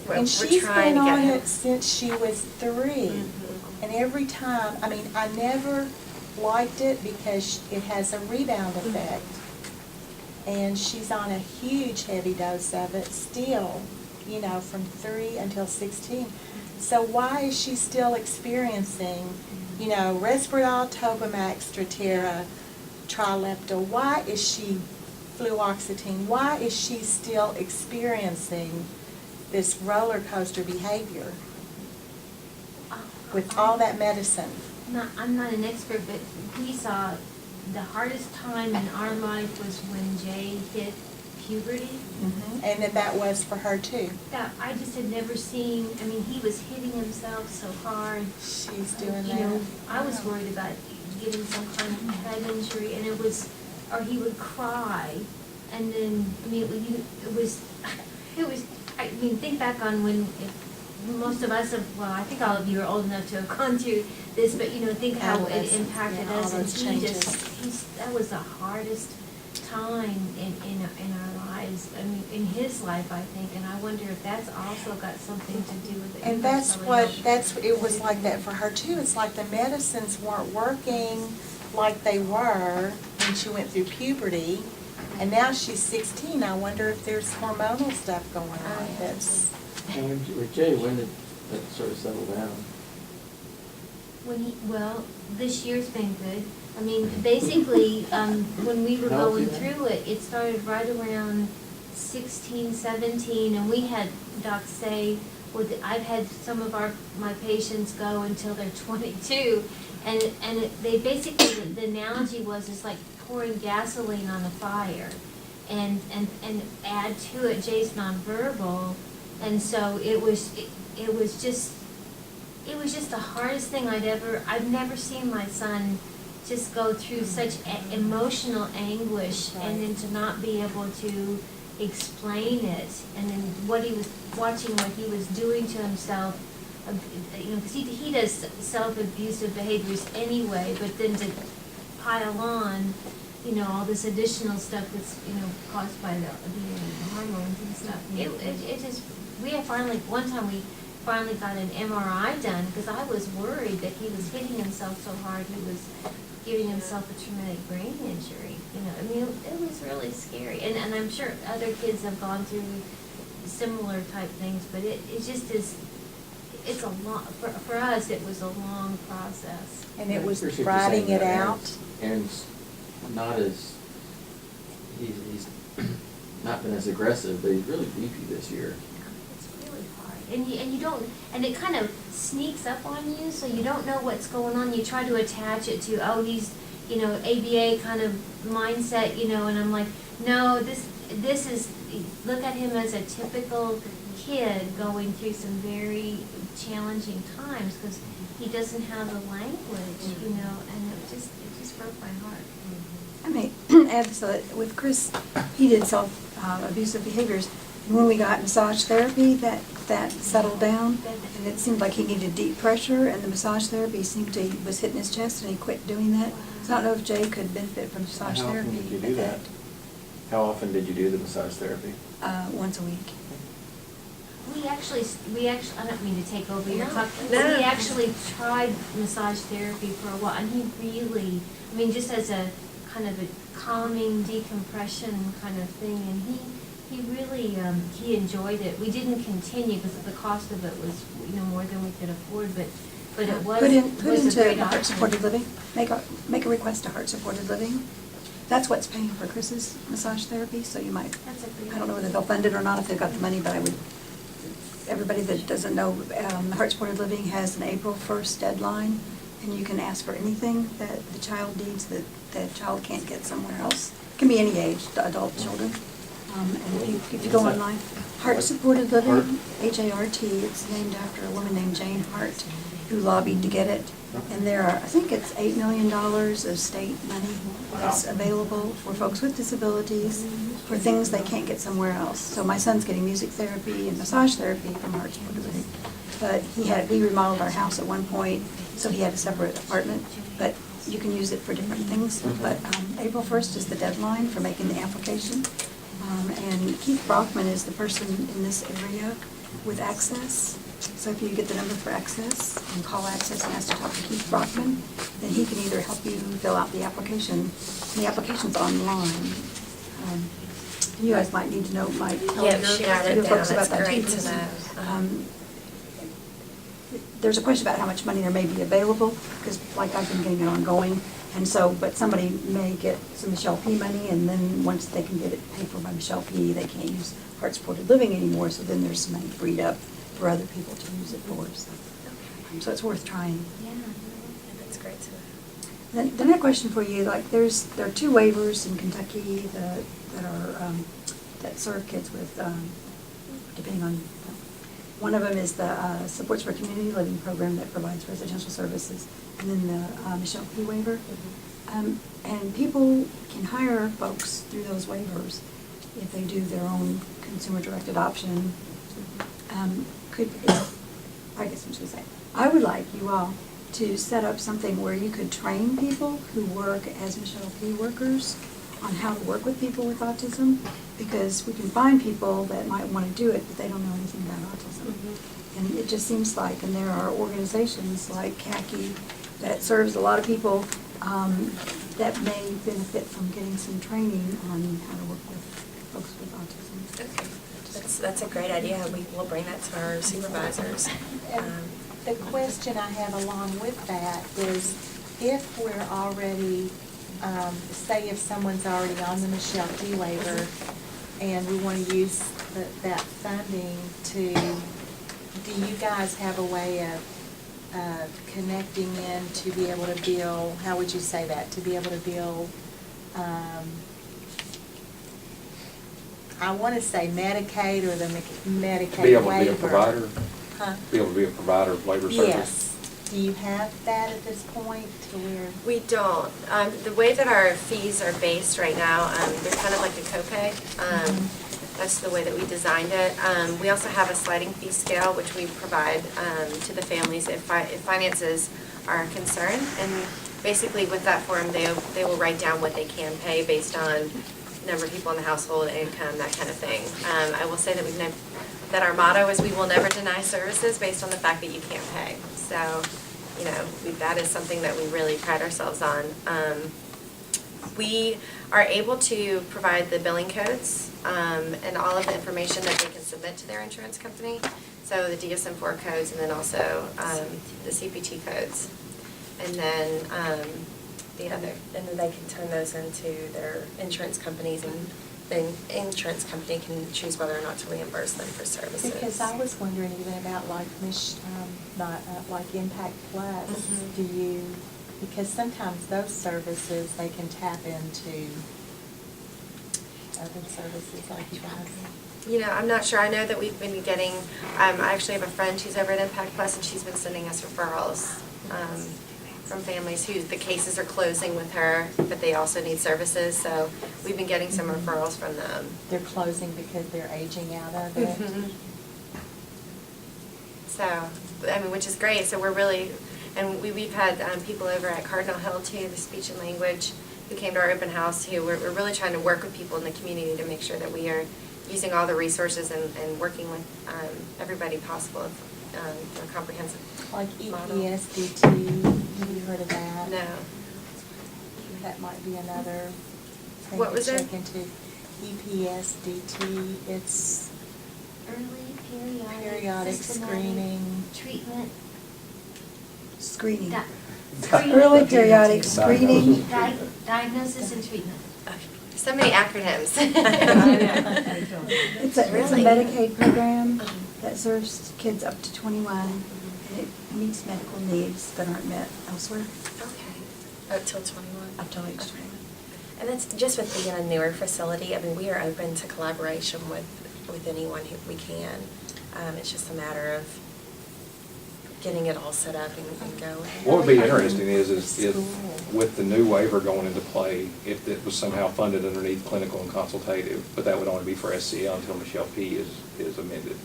Speaker 1: we're
Speaker 4: And she's
Speaker 1: trying
Speaker 4: been
Speaker 1: to get
Speaker 4: on
Speaker 1: him.
Speaker 4: it since she was 3. And every time, I never liked it because it has a rebound effect. And she's on a huge heavy dose of it still, from 3 until 16. So why is she still experiencing, Risperdal, Topamax, Strattera, Trilepta? Why is she fluoxetine? Why is she still experiencing this roller coaster behavior with all that medicine?
Speaker 5: I'm not an expert, but we saw the hardest time in our life was when Jay hit puberty.
Speaker 4: And that was for her too.
Speaker 5: That I just had never seen. He was hitting himself so hard.
Speaker 4: She's doing
Speaker 5: You
Speaker 4: that.
Speaker 5: know, I was worried about getting some kind of head injury, and or he would cry, and then, think back on when, most of us I think all of you are old enough to have gone through this, but, think how it
Speaker 4: Adolescence,
Speaker 5: impacted
Speaker 4: yeah, all
Speaker 5: us, and
Speaker 4: those
Speaker 5: he
Speaker 4: changes.
Speaker 5: that was the hardest time in our lives, in his life, I think, and I wonder if that's also got something to do with it.
Speaker 4: And it was like that for her too. It's like the medicines weren't working like they were when she went through puberty. And now she's 16. I wonder if there's hormonal stuff going on that's...
Speaker 9: And with Jay, when did that sort of settle down?
Speaker 5: This year's been good. Basically, when we were
Speaker 9: No,
Speaker 5: going
Speaker 9: yeah.
Speaker 5: through it started right around 16, 17, and we had docs say, I've had some of my patients go until they're 22, and they basically, the analogy was, it's like pouring gasoline on a fire, and add to it Jay's nonverbal, and so it was just the hardest thing I've never seen my son just go through such emotional anguish, and then to not be able to explain it, and then what he was doing to himself, because he does self-abusive behaviors anyway, but then to pile on, all this additional stuff that's, caused by the hormones and stuff. It just, one time we finally got an MRI done, because I was worried that he was hitting himself so hard, he was giving himself a traumatic brain injury. It was really scary. And I'm sure other kids have gone through similar type things, but it just is, it's a long, for us, it was a long process.
Speaker 4: And it was
Speaker 9: Appreciate you
Speaker 4: writing
Speaker 9: saying
Speaker 4: it
Speaker 9: that.
Speaker 4: out.
Speaker 9: Aaron's not as, he's not been as aggressive, but he's really beefy this year.
Speaker 5: It's really hard. And you don't, and it kind of sneaks up on you, so you don't know what's going on. You try to attach it to, oh, he's, ABA kind of mindset, and I'm like, no, this is, look at him as a typical kid going through some very challenging times, because he doesn't have the language, and it just broke my heart.
Speaker 7: I may add so that with Chris, he did self-abusive behaviors. And when we got massage therapy, that settled down, and it seemed like he needed deep pressure, and the massage therapy was hitting his chest, and he quit doing that. So I don't know if Jay could benefit from massage
Speaker 10: How
Speaker 7: therapy.
Speaker 10: often did you do that? How often did you do the massage therapy?
Speaker 7: Once a week.
Speaker 5: We actually, I don't mean to take over your
Speaker 2: No,
Speaker 5: talk,
Speaker 2: no.
Speaker 5: but we actually tried massage therapy for a while, and he really, just as a kind of a calming decompression kind of thing, and he really, he enjoyed it. We didn't continue because the cost of it was, more than we could afford, but it was,
Speaker 7: Put
Speaker 5: was a great
Speaker 7: into
Speaker 5: option.
Speaker 7: heart-supported living. Make a request to heart-supported living. That's what's paying for Chris's massage therapy, so you might,
Speaker 5: That's a great
Speaker 7: I don't know whether they'll fund it or not if they've got the money, but I would, everybody that doesn't know, heart-supported living has an April 1st deadline, and you can ask for anything that the child needs that the child can't get somewhere else. It can be any age, adult children. And if you go online, Heart-Supported Living, H-A-R-T, it's named after a woman named Jane Hart, who lobbied to get it. And there are, I think it's $8 million of state money that's available for folks with disabilities for things they can't get somewhere else. So my son's getting music therapy and massage therapy from Heart-Supported Living. But we remodeled our house at one point, so he had a separate apartment, but you can use it for different things. But April 1st is the deadline for making the application. And Keith Brockman is the person in this area with Access. So if you get the number for Access and call Access and ask to talk to Keith Brockman, then he can either help you fill out the application. The application's online. You guys might need to know, might tell
Speaker 2: Yeah,
Speaker 7: your
Speaker 2: share it down.
Speaker 7: folks about
Speaker 2: That's
Speaker 7: that too.
Speaker 2: great to know.
Speaker 7: There's a question about how much money there may be available, because like I've been getting it ongoing. And so, but somebody may get some Michelle P. money, and then once they can get it paid for by Michelle P., they can't use Heart-Supported Living anymore, so then there's some money freed up for other people to use it for. So it's worth trying.
Speaker 5: Yeah.
Speaker 2: That's great to know.
Speaker 7: Then I have a question for you. Like, there are 2 waivers in Kentucky that serve kids with, depending on, one of them is the Supports for Community Living program that provides residential services, and then the Michelle P. waiver. And people can hire folks through those waivers if they do their own consumer-directed option. I guess I'm just gonna say, I would like you all to set up something where you could train people who work as Michelle P. workers on how to work with people with autism, because we can find people that might want to do it, but they don't know anything about autism. And it just seems like, and there are organizations like CACI that serves a lot of people that may benefit from getting some training on how to work with folks with autism.
Speaker 2: Okay. That's a great idea. We will bring that to our supervisors.
Speaker 4: The question I have along with that is, if we're already, say if someone's already on the Michelle P. waiver, and we want to use that funding to you guys have a way of connecting in to be able to bill, how would you say that, to be able to bill, I want to say Medicaid or the Medicaid waiver?
Speaker 10: Be able to be a provider?
Speaker 4: Huh?
Speaker 10: Be able to be a provider of labor service?
Speaker 4: Yes. Do you have that at this point to where?
Speaker 1: We don't. The way that our fees are based right now, they're kind of like a copay. That's the way that we designed it. We also have a sliding fee scale, which we provide to the families if finances are a concern. And basically with that form, they will write down what they can pay based on number of people in the household, income, that kind of thing. I will say that our motto is we will never deny services based on the fact that you can't pay. So, you know, that is something that we really pride ourselves on. We are able to provide the billing codes and all of the information that they can submit to their insurance company. So the DSM-4 codes and then also the CPT codes. And then and then they can turn those into their insurance companies, and the insurance company can choose whether or not to reimburse them for services.
Speaker 4: Because I was wondering even about like like Impact Plus, do you, because sometimes those services, they can tap into other services like you guys.
Speaker 1: You know, I'm not sure. I know that we've been getting, I actually have a friend who's over at Impact Plus, and she's been sending us referrals from families who the cases are closing with her, but they also need services. So we've been getting some referrals from them.
Speaker 4: They're closing because they're aging out of it.
Speaker 1: So, I mean, which is great. So we're really, and we've had people over at Cardinal Hill too, the speech and language, who came to our open house, who we're really trying to work with people in the community to make sure that we are using all the resources and working with everybody possible for a comprehensive
Speaker 4: Like
Speaker 1: model.
Speaker 4: EPSDT, have you heard of that?
Speaker 1: No.
Speaker 4: That might be another thing
Speaker 1: What
Speaker 4: to
Speaker 1: was it?
Speaker 4: check into. EPSDT, it's
Speaker 5: Early
Speaker 4: periodic
Speaker 5: systematic
Speaker 4: screening.
Speaker 5: Treatment.
Speaker 7: Screening.
Speaker 5: Screening.
Speaker 7: Early periodic screening.
Speaker 5: Diagnosis and treatment.
Speaker 1: So many acronyms.
Speaker 7: It's a
Speaker 1: Really?
Speaker 7: Medicaid program that serves kids up to 21, and it meets medical needs that aren't met elsewhere.
Speaker 1: Okay. Up till 21.
Speaker 7: Up till age 21.
Speaker 2: And that's just with being a newer facility. I mean, we are open to collaboration with anyone who we can. It's just a matter of getting it all set up and going.
Speaker 10: What would be interesting is if with the new waiver going into play, if it was somehow funded underneath clinical and consultative, but that would only be for SCL until Michelle P. is amended.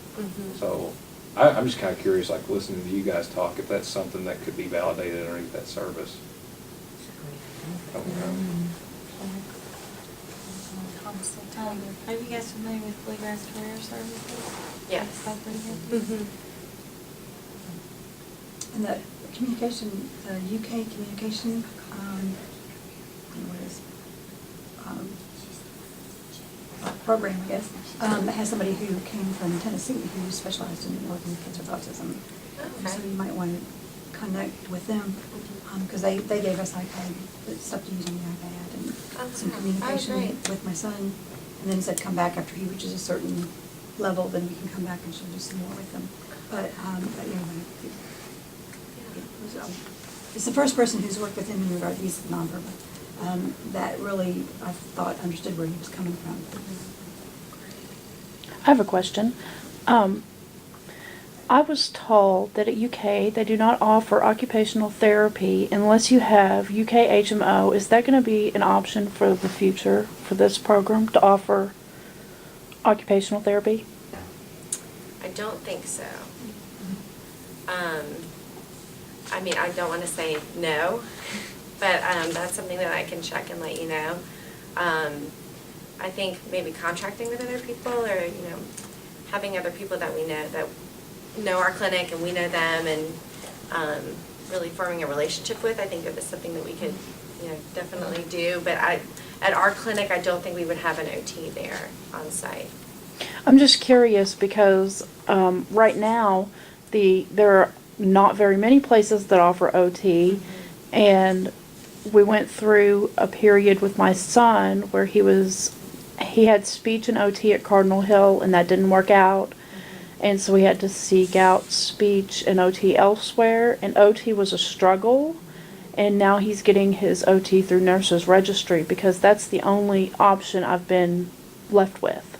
Speaker 10: So I'm just kind of curious, like listening to you guys talk, if that's something that could be validated underneath that service.
Speaker 3: Are you guys familiar with Bluegrass Career Services?
Speaker 1: Yes.
Speaker 7: And the communication, the UK communication, what is, program, I guess, has somebody who came from Tennessee who specialized in working with kids with autism. So you might want to connect with them, because they gave us iPad, stuff to use on the iPad, and some communication
Speaker 1: great.
Speaker 7: with my son. And then said, come back after he reaches a certain level, then we can come back and she'll do some more with them. But anyway, it's the first person who's worked with him in regard to use of nonverbal. That really, I thought, understood where he was coming from.
Speaker 8: I have a question. I was told that at UK they do not offer occupational therapy unless you have UK HMO. Is that going to be an option for the future for this program to offer occupational therapy?
Speaker 1: I don't think so. I mean, I don't want to say no, but that's something that I can check and let you know. I think maybe contracting with other people, or having other people that we know our clinic and we know them, and really forming a relationship with. I think that is something that we could definitely do. But at our clinic, I don't think we would have an OT there on site.
Speaker 8: I'm just curious because right now there are not very many places that offer OT, and we went through a period with my son where he had speech and OT at Cardinal Hill, and that didn't work out. And so we had to seek out speech and OT elsewhere, and OT was a struggle. And now he's getting his OT through Nurses Registry because that's the only option I've been left with.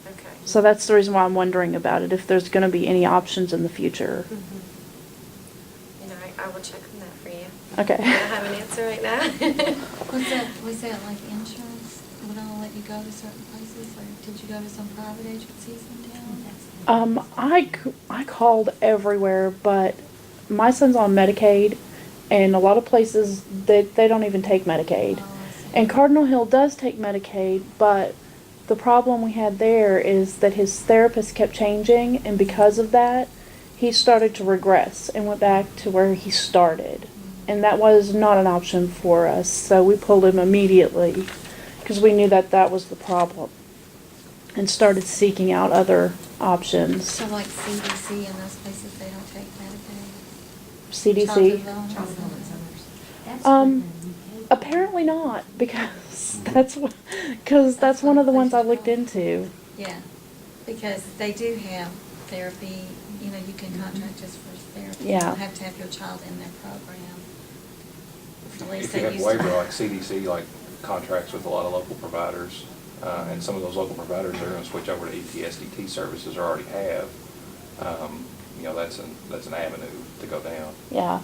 Speaker 1: Okay.
Speaker 8: So that's the reason why I'm wondering about it, if there's going to be any options in the future.
Speaker 1: You know, I will check on that for you.
Speaker 8: Okay.
Speaker 1: I don't have an answer right now.
Speaker 3: Was that like insurance? Would only let you go to certain places, or did you go to some private agencies in town?
Speaker 8: I called everywhere, but my son's on Medicaid, and a lot of places, they don't even take Medicaid.
Speaker 3: Oh, I see.
Speaker 8: And Cardinal Hill does take Medicaid, but the problem we had there is that his therapist kept changing, and because of that, he started to regress and went back to where he started. And that was not an option for us, so we pulled him immediately, because we knew that that was the problem, and started seeking out other options.
Speaker 3: So like CDC and those places, they don't take Medicaid?
Speaker 8: CDC?
Speaker 3: Child development
Speaker 6: Child
Speaker 3: centers.
Speaker 6: development centers.
Speaker 5: That's
Speaker 8: Um,
Speaker 5: good then, you pay.
Speaker 8: Apparently not, because that's one of the ones I looked into.
Speaker 3: Yeah, because they do have therapy, you know, you can contract just for therapy.
Speaker 8: Yeah.
Speaker 3: You don't have to have your child in their program. At least
Speaker 10: If you
Speaker 3: they
Speaker 10: have
Speaker 3: used to.
Speaker 10: waiver, like CDC, like contracts with a lot of local providers, and some of those local providers are gonna switch over to EPSDT services or already have, you know, that's an avenue to go down.
Speaker 8: Yeah.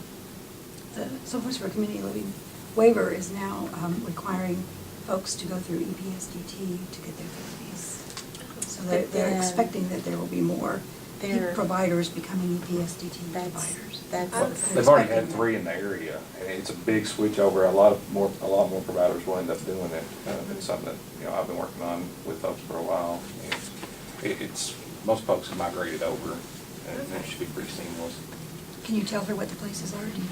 Speaker 7: The Source for Community Living waiver is now requiring folks to go through EPSDT to get their therapies. So they're
Speaker 4: then-
Speaker 7: expecting that there will be more
Speaker 4: They're-
Speaker 7: providers becoming EPSDT
Speaker 4: That's-
Speaker 7: providers.
Speaker 4: That's.
Speaker 10: Well,
Speaker 4: they're
Speaker 10: They've already had
Speaker 4: expecting
Speaker 10: 3 in the area, and it's a big switch over. A lot more providers will end up doing it. It's something that, you know, I've been working on with folks for a while. And it's, most folks have migrated over, and it should be pretty seamless.
Speaker 7: Can you tell her what the places are? Do you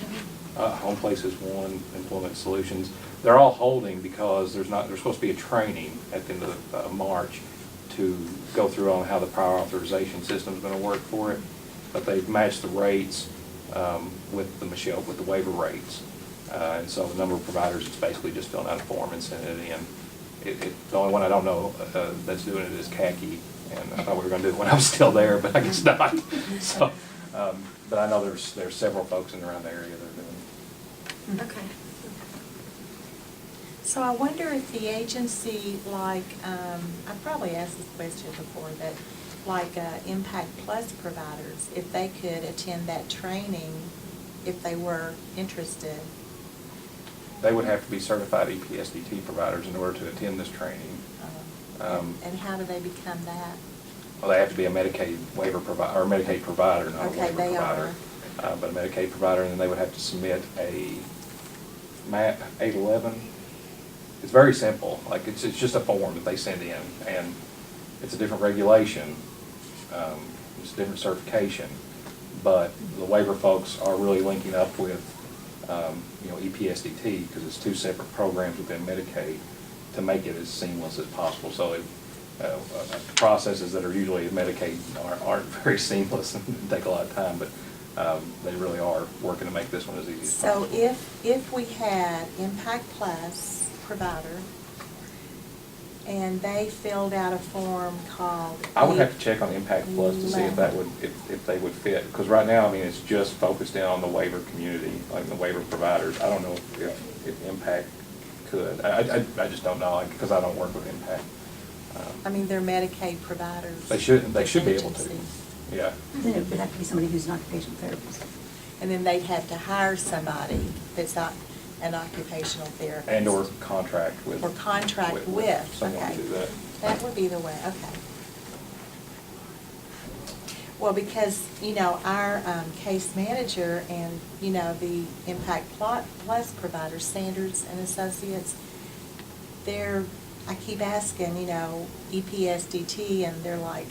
Speaker 7: know?
Speaker 10: Home Place is one, Employment Solutions. They're all holding because there's supposed to be a training at the end of March to go through on how the prior authorization system's gonna work for it. But they've matched the rates with the waiver rates. And so the number of providers is basically just filling out a form and sending it in. The only one I don't know that's doing it is Khaki, and I thought we were gonna do it when I was still there, but I guess not. So, but I know there's several folks in around the area that are doing it.
Speaker 1: Okay.
Speaker 4: So I wonder if the agency, like, I've probably asked this question before, but like Impact Plus providers, if they could attend that training if they were interested.
Speaker 10: They would have to be certified EPSDT providers in order to attend this training.
Speaker 4: And how do they become that?
Speaker 10: Well, they have to be a Medicaid waiver provider, or Medicaid provider, not a
Speaker 4: Okay,
Speaker 10: waiver
Speaker 4: they
Speaker 10: provider. But a Medicaid provider, and then they would have to submit a MAP 811. It's very simple, like it's just a form that they send in, and it's a different regulation, it's a different certification, but the waiver folks are really linking up with, you know, EPSDT, because it's 2 separate programs within Medicaid, to make it as seamless as possible. So it, processes that are usually in Medicaid aren't very seamless and take a lot of time, but they really are working to make this one as easy as
Speaker 4: So
Speaker 10: possible.
Speaker 4: if we had Impact Plus provider, and they filled out a form called.
Speaker 10: I would have to check on Impact Plus to see if that would, if they would fit, because right now, I mean, it's just focused in on the waiver community, like the waiver providers. I don't know if Impact could. I just don't know, like, because I don't work with Impact.
Speaker 4: I mean, they're Medicaid providers.
Speaker 10: They should be able to,
Speaker 4: agency.
Speaker 10: yeah.
Speaker 7: Then it would have to be somebody who's an occupational therapist.
Speaker 4: And then they'd have to hire somebody that's not an occupational therapist.
Speaker 10: And/or contract with.
Speaker 4: Or contract with,
Speaker 10: Someone
Speaker 4: okay.
Speaker 10: to do that.
Speaker 4: That would be the way, okay. Well, because, you know, our case manager and, you know, the Impact Plus providers, Sanders and Associates, I keep asking, you know, EPSDT, and they're like,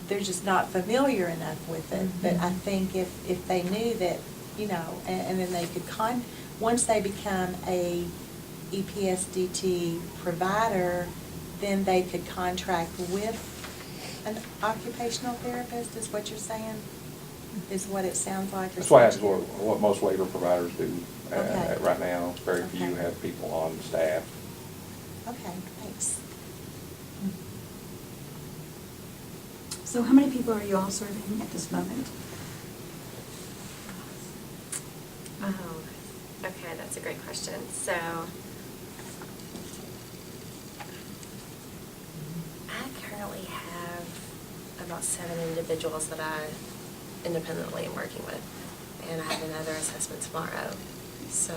Speaker 4: they're just not familiar enough with it. But I think if they knew that, you know, and then they could once they become a EPSDT provider, then they could contract with an occupational therapist, is what you're saying? Is what it sounds like? or
Speaker 10: That's why that's
Speaker 4: something?
Speaker 10: what most waiver providers do
Speaker 4: Okay.
Speaker 10: right now. Very few
Speaker 4: Okay.
Speaker 10: have people on staff.
Speaker 4: Okay, thanks.
Speaker 6: So
Speaker 7: So how many people are you all serving at this moment?
Speaker 1: Oh, okay, that's a great question. So, I currently have about 7 individuals that I independently am working with, and I have another assessment tomorrow. So,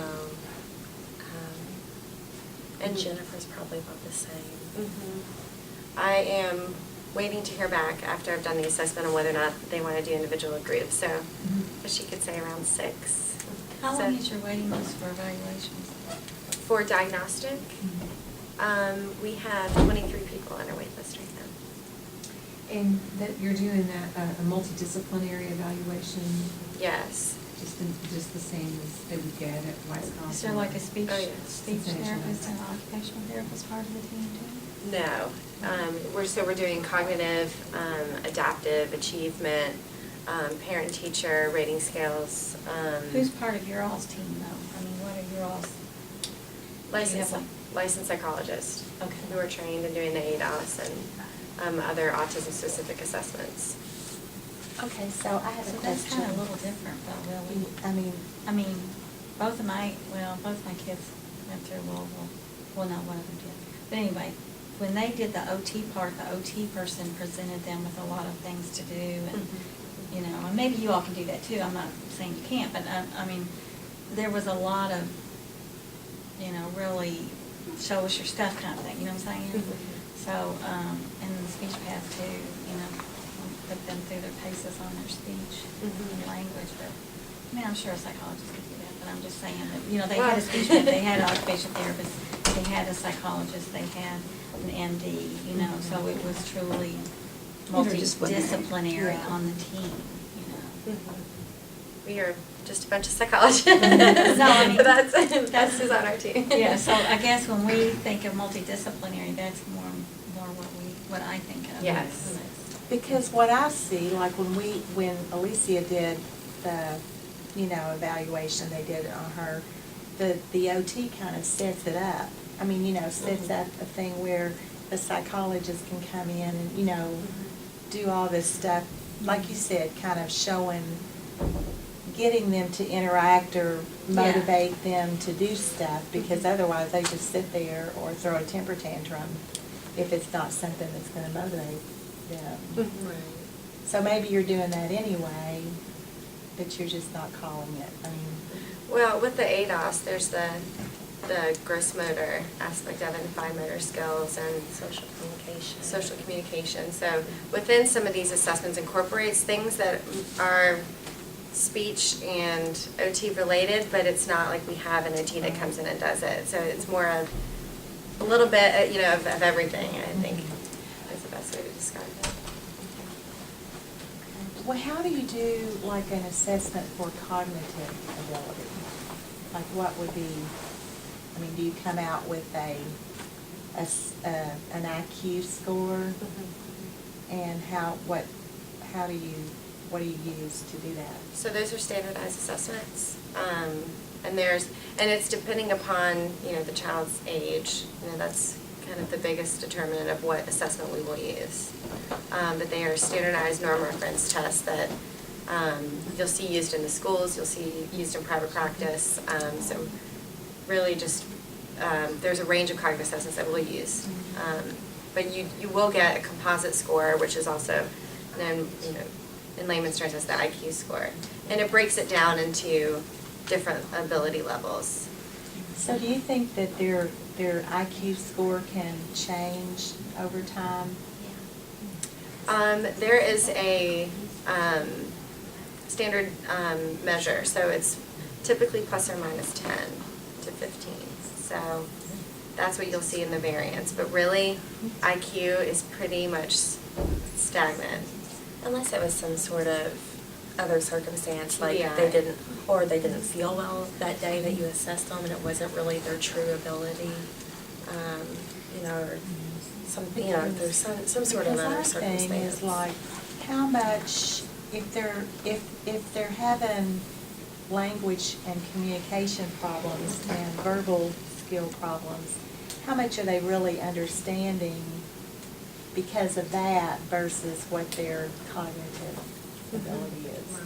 Speaker 1: and Jennifer's probably about the same. I am waiting to hear back after I've done the assessment on whether or not they want to do individual or group. So, but she could say around 6.
Speaker 3: How
Speaker 1: So-
Speaker 3: long is your waiting list for evaluations?
Speaker 1: For diagnostic, we have 23 on our wait list right now.
Speaker 6: And that you're doing that, a multidisciplinary evaluation,
Speaker 1: Yes.
Speaker 6: just the same as they would get at Wisconsin?
Speaker 3: Is there like a speech
Speaker 1: Oh, yeah.
Speaker 3: speech
Speaker 6: Sensation.
Speaker 3: therapist and occupational therapist part of the team too?
Speaker 1: No. We're doing cognitive, adaptive, achievement, parent-teacher, rating scales.
Speaker 3: Who's part of your all's team though? I mean, what are your all's?
Speaker 1: Licensed,
Speaker 3: Do you have
Speaker 1: licensed psychologists.
Speaker 3: Okay.
Speaker 1: Who are trained in doing the ADOS and other autism-specific assessments.
Speaker 4: Okay, so I have a
Speaker 3: So
Speaker 4: question.
Speaker 3: that's kind of a little different though, really.
Speaker 4: I mean,
Speaker 3: Both my kids went through well, not one of them did. But anyway, when they did the OT part, the OT person presented them with a lot of things to do and, you know, and maybe you all can do that too. I'm not saying you can't, but I mean, there was a lot of, you know, really show us your stuff kind of thing, you know what I'm saying? So, and the speech path too, you know, put them through their paces on their speech and language, but, I mean, I'm sure a psychologist could do that, but I'm just saying that, you know, they had a speech path, they had an occupational therapist, they had a psychologist, they had an MD, you know, so it was truly multidisciplinary
Speaker 7: Yeah.
Speaker 3: on the team, you know.
Speaker 1: We are just a bunch of psychologists.
Speaker 3: No, I mean,
Speaker 1: That's who's on our team.
Speaker 3: Yeah, so I guess when we think of multidisciplinary, that's more what I think of.
Speaker 1: Yes.
Speaker 4: because what I see, like when Alicia did the, evaluation they did on her, the OT kind of sets it up. I mean, sets up a thing where the psychologist can come in and, do all this stuff, like you said, kind of showing, getting them to interact or motivate them to do stuff, because otherwise they just sit there or throw a temper tantrum if it's not something that's gonna motivate them. So maybe you're doing that anyway, but you're just not calling it, I mean.
Speaker 1: Well, with the ADOS, there's the gross motor aspect of it, and fine motor skills and
Speaker 2: Social communication.
Speaker 1: social communication. So within some of these assessments incorporates things that are speech and OT related, but it's not like we have an OT that comes in and does it. So it's more of a little bit, of everything, I think, is the best way to describe it.
Speaker 4: Well, how do you do like an assessment for cognitive ability? Like what would be, I mean, do you come out with an IQ score? And what do you use to do that?
Speaker 1: So those are standardized assessments, and it's depending upon, the child's age. That's kind of the biggest determinant of what assessment we will use. But they are standardized norm reference tests that you'll see used in the schools, you'll see used in private practice. So really just, there's a range of cognitive assessments that we'll use. But you will get a composite score, which is also known, in layman's terms as the IQ score. And it breaks it down into different ability levels.
Speaker 4: So do you think that their IQ score can change over time?
Speaker 1: There is a standard measure, so it's typically plus or minus 10 to 15. So that's what you'll see in the variance. But really, IQ is pretty much stagnant.
Speaker 2: Unless it was some sort of other circumstance, like
Speaker 1: Yeah.
Speaker 2: they didn't feel well that day that you assessed them and it wasn't really their true ability, or something, there's some sort of other
Speaker 4: Because our thing
Speaker 2: circumstance.
Speaker 4: is like, how much, if they're having language and communication problems and verbal skill problems, how much are they really understanding because of that versus what their cognitive ability is.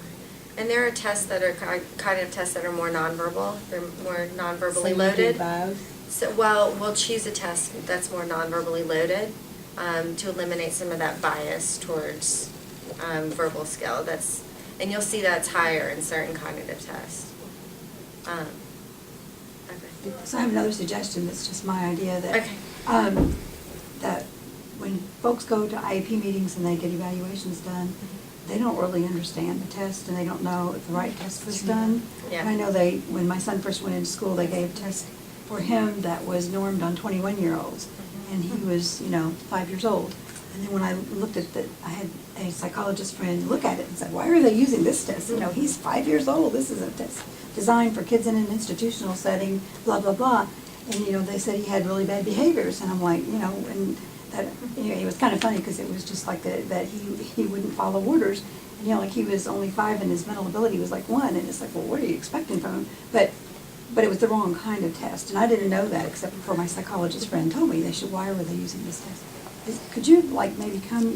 Speaker 1: And there are tests that are cognitive tests that are more nonverbal. They're more
Speaker 4: So
Speaker 1: non-verbally
Speaker 4: you do
Speaker 1: loaded.
Speaker 4: both?
Speaker 1: So, well, we'll choose a test that's more non-verbally loaded to eliminate some of that bias towards verbal skill. And you'll see that's higher in certain cognitive tests. Okay.
Speaker 7: So I have another suggestion, that's just my idea, that,
Speaker 1: Okay.
Speaker 7: that when folks go to IEP meetings and they get evaluations done, they don't really understand the test, and they don't know if the right test was done.
Speaker 1: Yeah.
Speaker 7: And I know when my son first went into school, they gave a test for him that was normed on 21-year-olds, and he was, 5 years old. And then when I looked at I had a psychologist friend look at it and said, why are they using this test? He's 5 years old, this is a test designed for kids in an institutional setting, blah, blah, blah. And, they said he had really bad behaviors, and I'm like, and that, it was kind of funny, because it was just like that he wouldn't follow orders. And, like, he was only 5 and his mental ability was like 1, and it's like, well, what are you expecting from him? But it was the wrong kind of test, and I didn't know that except for my psychologist friend told me. Why were they using this test? Could you,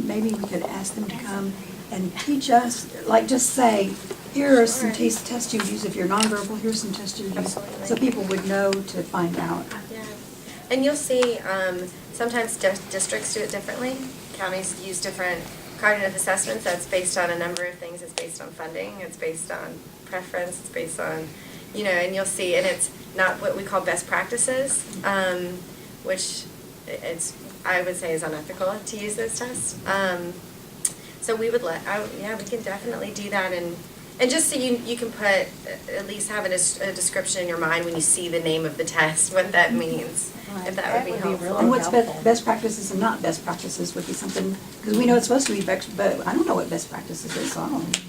Speaker 7: maybe we could ask them to come and teach us, just say, here are some tests you use if you're nonverbal, here's some tests you use.
Speaker 1: Absolutely.
Speaker 7: So people would know to find out.
Speaker 1: Yeah. And you'll see, sometimes districts do it differently. Counties use different cognitive assessments. That's based on a number of things. It's based on funding, it's based on preference, it's based on, and you'll see, and it's not what we call best practices, which I would say is unethical to use those tests. So we would we can definitely do that, and just so you can put, at least have a description in your mind when you see the name of the test, what that means, if that would be helpful.
Speaker 4: really
Speaker 7: And what's
Speaker 4: helpful.
Speaker 7: best practices and not best practices would be something, because we know it's supposed to be best, but I don't know what best practices is, so I don't know.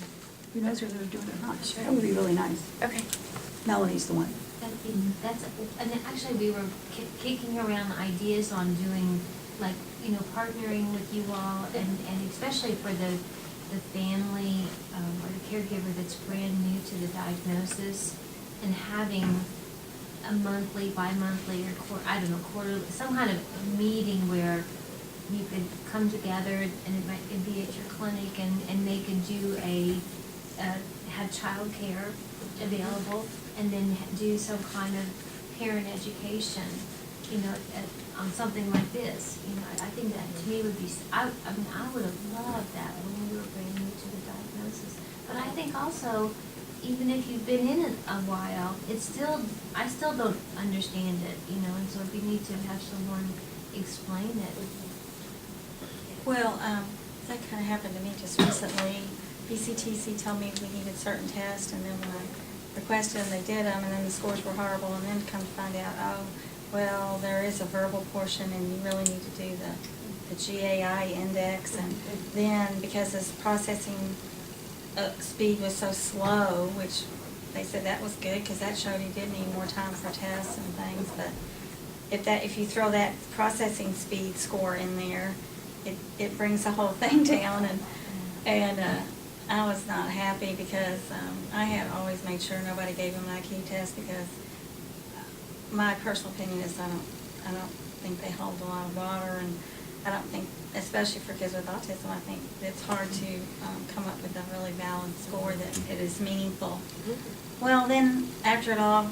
Speaker 7: Who knows whether they're doing it or not? That would be really nice.
Speaker 1: Okay.
Speaker 7: Melanie's the one.
Speaker 5: And actually, we were kicking around ideas on doing, partnering with you all, and especially for the family or the caregiver that's brand new to the diagnosis, and having a monthly, bi-monthly, or quarterly, some kind of meeting where you could come together, and it might be at your clinic, and they could do have childcare available, and then do some kind of parent education, on something like this. I think that to me would be, I would have loved that when we were brand new to the diagnosis. But I think also, even if you've been in it a while, I still don't understand it, and so we need to have someone explain it.
Speaker 3: Well, that kind of happened to me just recently. BCTC told me we needed certain tests, and then when I requested them, they did them, and then the scores were horrible, and then come to find out, well, there is a verbal portion, and you really need to do the GAI index, and then because this processing speed was so slow, which they said that was good, because that showed he did need more time for tests and things, but if you throw that processing speed score in there, it brings the whole thing down, and I was not happy, because I had always made sure nobody gave him an IQ test, because my personal opinion is I don't think they hold a lot of water, and I don't think, especially for kids with autism, I think it's hard to come up with a really valid score that it is meaningful. Well, then, after it all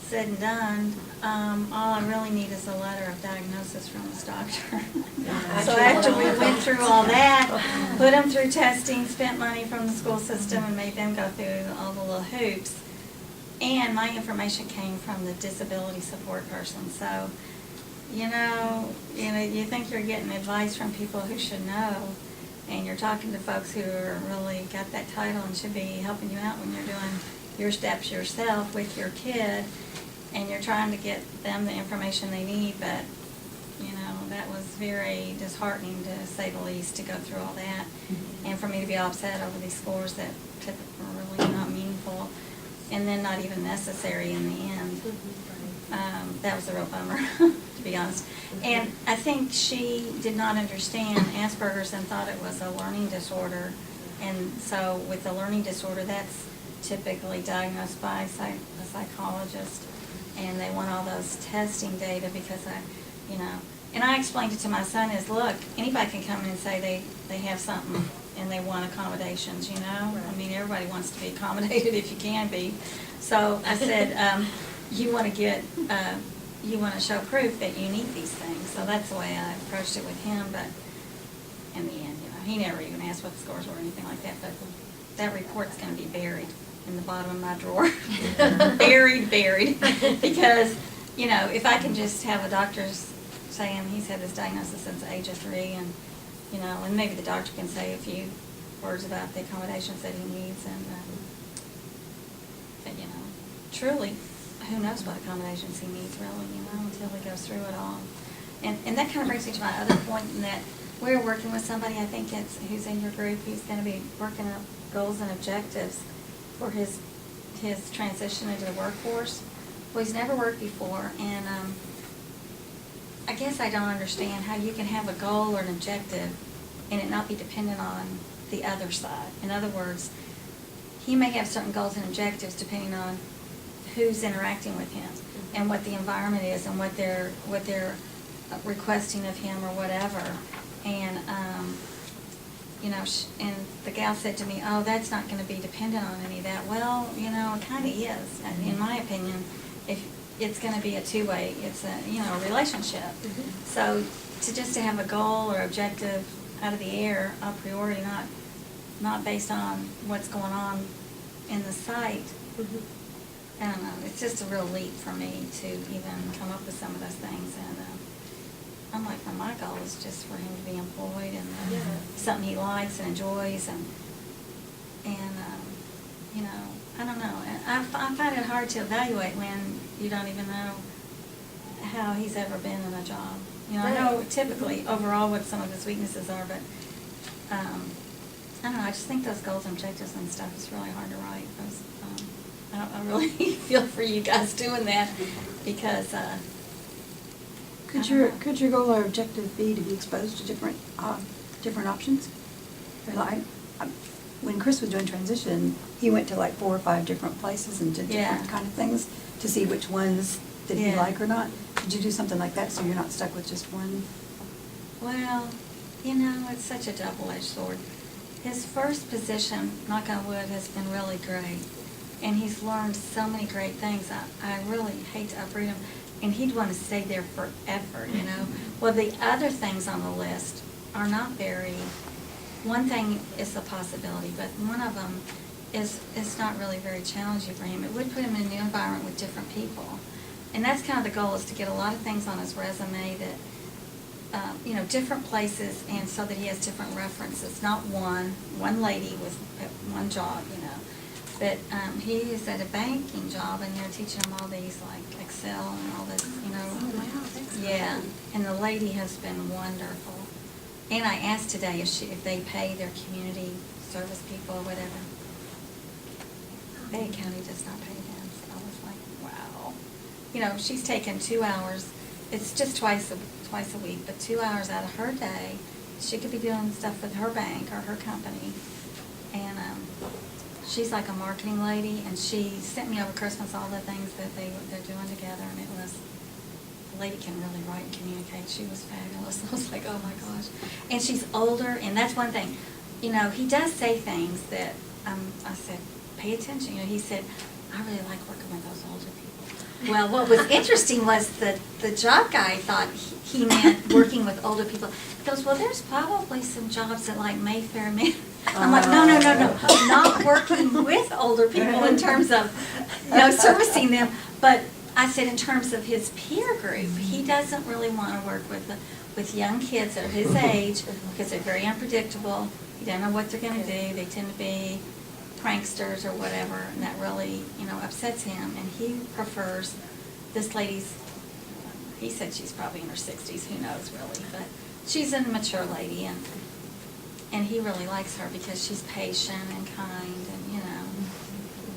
Speaker 3: said and done, all I really need is a letter of diagnosis from this doctor. So after we went through all that, put them through testing, spent money from the school system, and made them go through all the little hoops, and my information came from the disability support person. So, you think you're getting advice from people who should know, and you're talking to folks who are really got that title and should be helping you out when you're doing your steps yourself with your kid, and you're trying to get them the information they need, but, that was very disheartening, to say the least, to go through all that, and for me to be upset over these scores that typically are really not meaningful, and then not even necessary in the end. That was a real bummer, to be honest. And I think she did not understand Asperger's and thought it was a learning disorder. And so with a learning disorder, that's typically diagnosed by a psychologist. And they want all those testing data because And I explained it to my son is, look, anybody can come in and say they have something and they want accommodations, you know? I mean, everybody wants to be accommodated if you can be. So I said, you want to show proof that you need these things. So that's the way I approached it with him, but in the end, he never even asked what the scores were or anything like that, but that report's gonna be buried in the bottom of my drawer. Buried. Because, if I can just have a doctor saying he's had this diagnosis since the age of 3 and, and maybe the doctor can say a few words about the accommodations that he needs and, but, truly, who knows what accommodations he needs really, until he goes through it all. And that kind of brings me to my other point in that we're working with somebody, I think it's, who's in your group, who's going to be working up goals and objectives for his transition into the workforce. Well, he's never worked before, and I guess I don't understand how you can have a goal or an objective and it not be dependent on the other side. In other words, he may have certain goals and objectives depending on who's interacting with him and what the environment is and what they're requesting of him or whatever. And, and the gal said to me, oh, that's not going to be dependent on any of that. Well, it kind of is. In my opinion, if it's going to be a two-way, it's a relationship.
Speaker 2: Mm-hmm.
Speaker 3: So to have a goal or objective out of the air a priori, not based on what's going on in the site, I don't know, it's just a real leap for me to even come up with some of those things. And I'm like, well, my goal is just for him to be employed and something he likes and enjoys and I don't know. And I find it hard to evaluate when you don't even know how he's ever been in a job. I know typically overall what some of his weaknesses are, but I don't know, I just think those goals and objectives and stuff is really hard to write. I really feel for you guys doing that because
Speaker 7: Could your goal or objective be to be exposed to different options? When Chris was doing transition, he went to like 4 or 5 different places and did different kind of things to see which ones did he like or not. Could you do something like that so you're not stuck with just one?
Speaker 3: Well, it's such a double-edged sword. His first position, knock on wood, has been really great. And he's learned so many great things. I really hate to uproot him. And he'd want to stay there forever, Well, the other things on the list are not very, one thing is a possibility, but one of them is not really very challenging for him. It would put him in a new environment with different people. And that's kind of the goal, is to get a lot of things on his resume that, different places, and so that he has different references, not one lady with one job, But he is at a banking job, and they're teaching him all these, like Excel and all this,
Speaker 2: Oh, wow, that's cool.
Speaker 3: Yeah, and the lady has been wonderful. And I asked today if they pay their community service people or whatever. Bay County does not pay them, so I was like, wow. She's taken 2 hours, it's just twice a week, but 2 hours out of her day, she could be doing stuff with her bank or her company. And she's like a marketing lady, and she sent me over Christmas all the things that they're doing together, and the lady can really write and communicate. She was fabulous. I was like, oh my gosh. And she's older, and that's one thing. He does say things that, I said, pay attention. He said, I really like working with those older people. Well, what was interesting was that the job guy thought he meant working with older people. He goes, well, there's probably some jobs at like Mayfair Man. I'm like, no, not working with older people in terms of, servicing them. But I said in terms of his peer group, he doesn't really want to work with young kids that are his age because they're very unpredictable. You don't know what they're going to do. They tend to be pranksters or whatever, and that really, upsets him. And he prefers this lady's, he said she's probably in her 60s, who knows really, but she's a mature lady, and he really likes her because she's patient and kind, and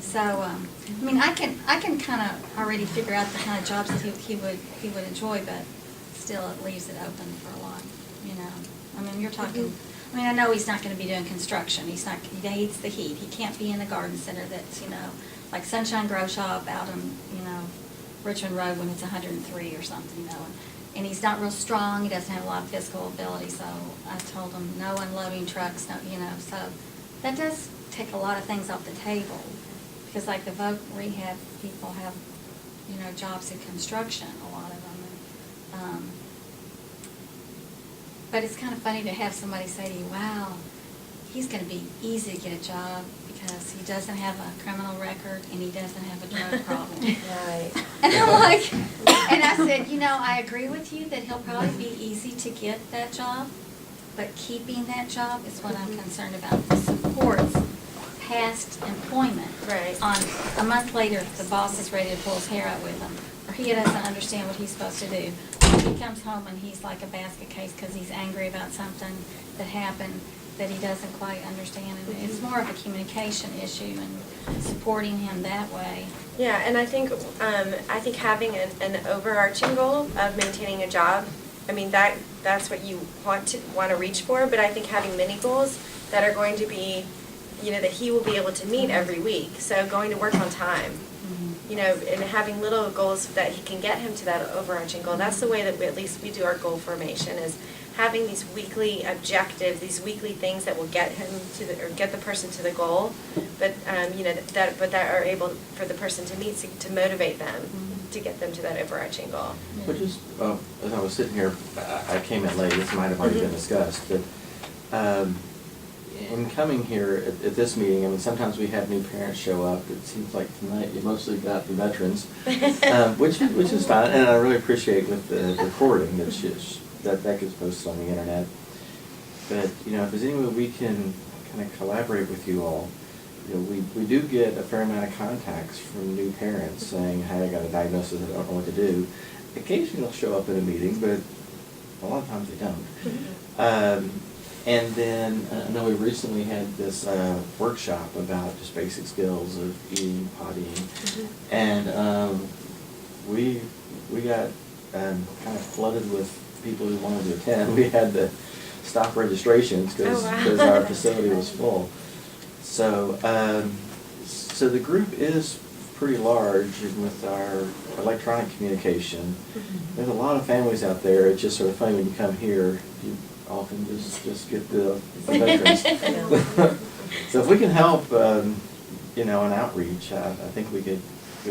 Speaker 3: So, I can kind of already figure out the kind of jobs that he would enjoy, but still it leaves it open for a lot, You're talking. I know he's not going to be doing construction. He hates the heat. He can't be in a garden center that's, like Sunshine Grow Shop out on, Richmond Road when it's 103 or something, and he's not real strong, he doesn't have a lot of physical ability, so I told him, no unloading trucks, no, you know, so that does take a lot of things off the table, because like the voc rehab people have, you know, jobs in construction, a lot of them. But it's kind of funny to have somebody say to you, wow, he's gonna be easy to get a job because he doesn't have a criminal record and he doesn't have a drug problem.
Speaker 2: Right.
Speaker 3: And I'm like, and I said, you know, I agree with you that he'll probably be easy to get that job, but keeping that job is what I'm concerned about. The supports past employment.
Speaker 2: Right.
Speaker 3: On a month later, if the boss is ready to pull his hair out with him, or he doesn't understand what he's supposed to do. He comes home and he's like a basket case because he's angry about something that happened that he doesn't quite understand. And it's more of a communication issue and supporting him that way.
Speaker 2: Yeah, and I think having an overarching goal of maintaining a job, I mean, that's what you want to reach for, but I think having mini goals that are going to be, you know, that he will be able to meet every week. So going to work on time, you know, and having little goals that he can get him to that overarching goal. That's the way that at least we do our goal formation, is having these weekly objectives, these weekly things that will get him to or get the person to the goal, but you know, that are able for the person to meet, to motivate them to get them to that overarching goal.
Speaker 9: But just, as I was sitting here, I came in late, this might have already been discussed, but in coming here at this meeting, I mean, sometimes we have new parents show up. It seems like tonight you mostly got the veterans, which is fine, and I really appreciate with the recording that gets posted on the internet. But, you know, if there's any way we can kind of collaborate with you all, you know, we do get a fair amount of contacts from new parents saying, hey, I got a diagnosis, I don't know what to do. Occasionally they'll show up at a meeting, but a lot of times they don't. And then I know we recently had this workshop about just basic skills of eating, pottying, and we got kind of flooded with people who wanted to attend. We had to stop registrations because our facility was full. So so the group is pretty large, and with our electronic communication, there's a lot of families out there. It's just sort of funny when you come here. You often just get the veterans. So if we can help, you know, an outreach, I think we could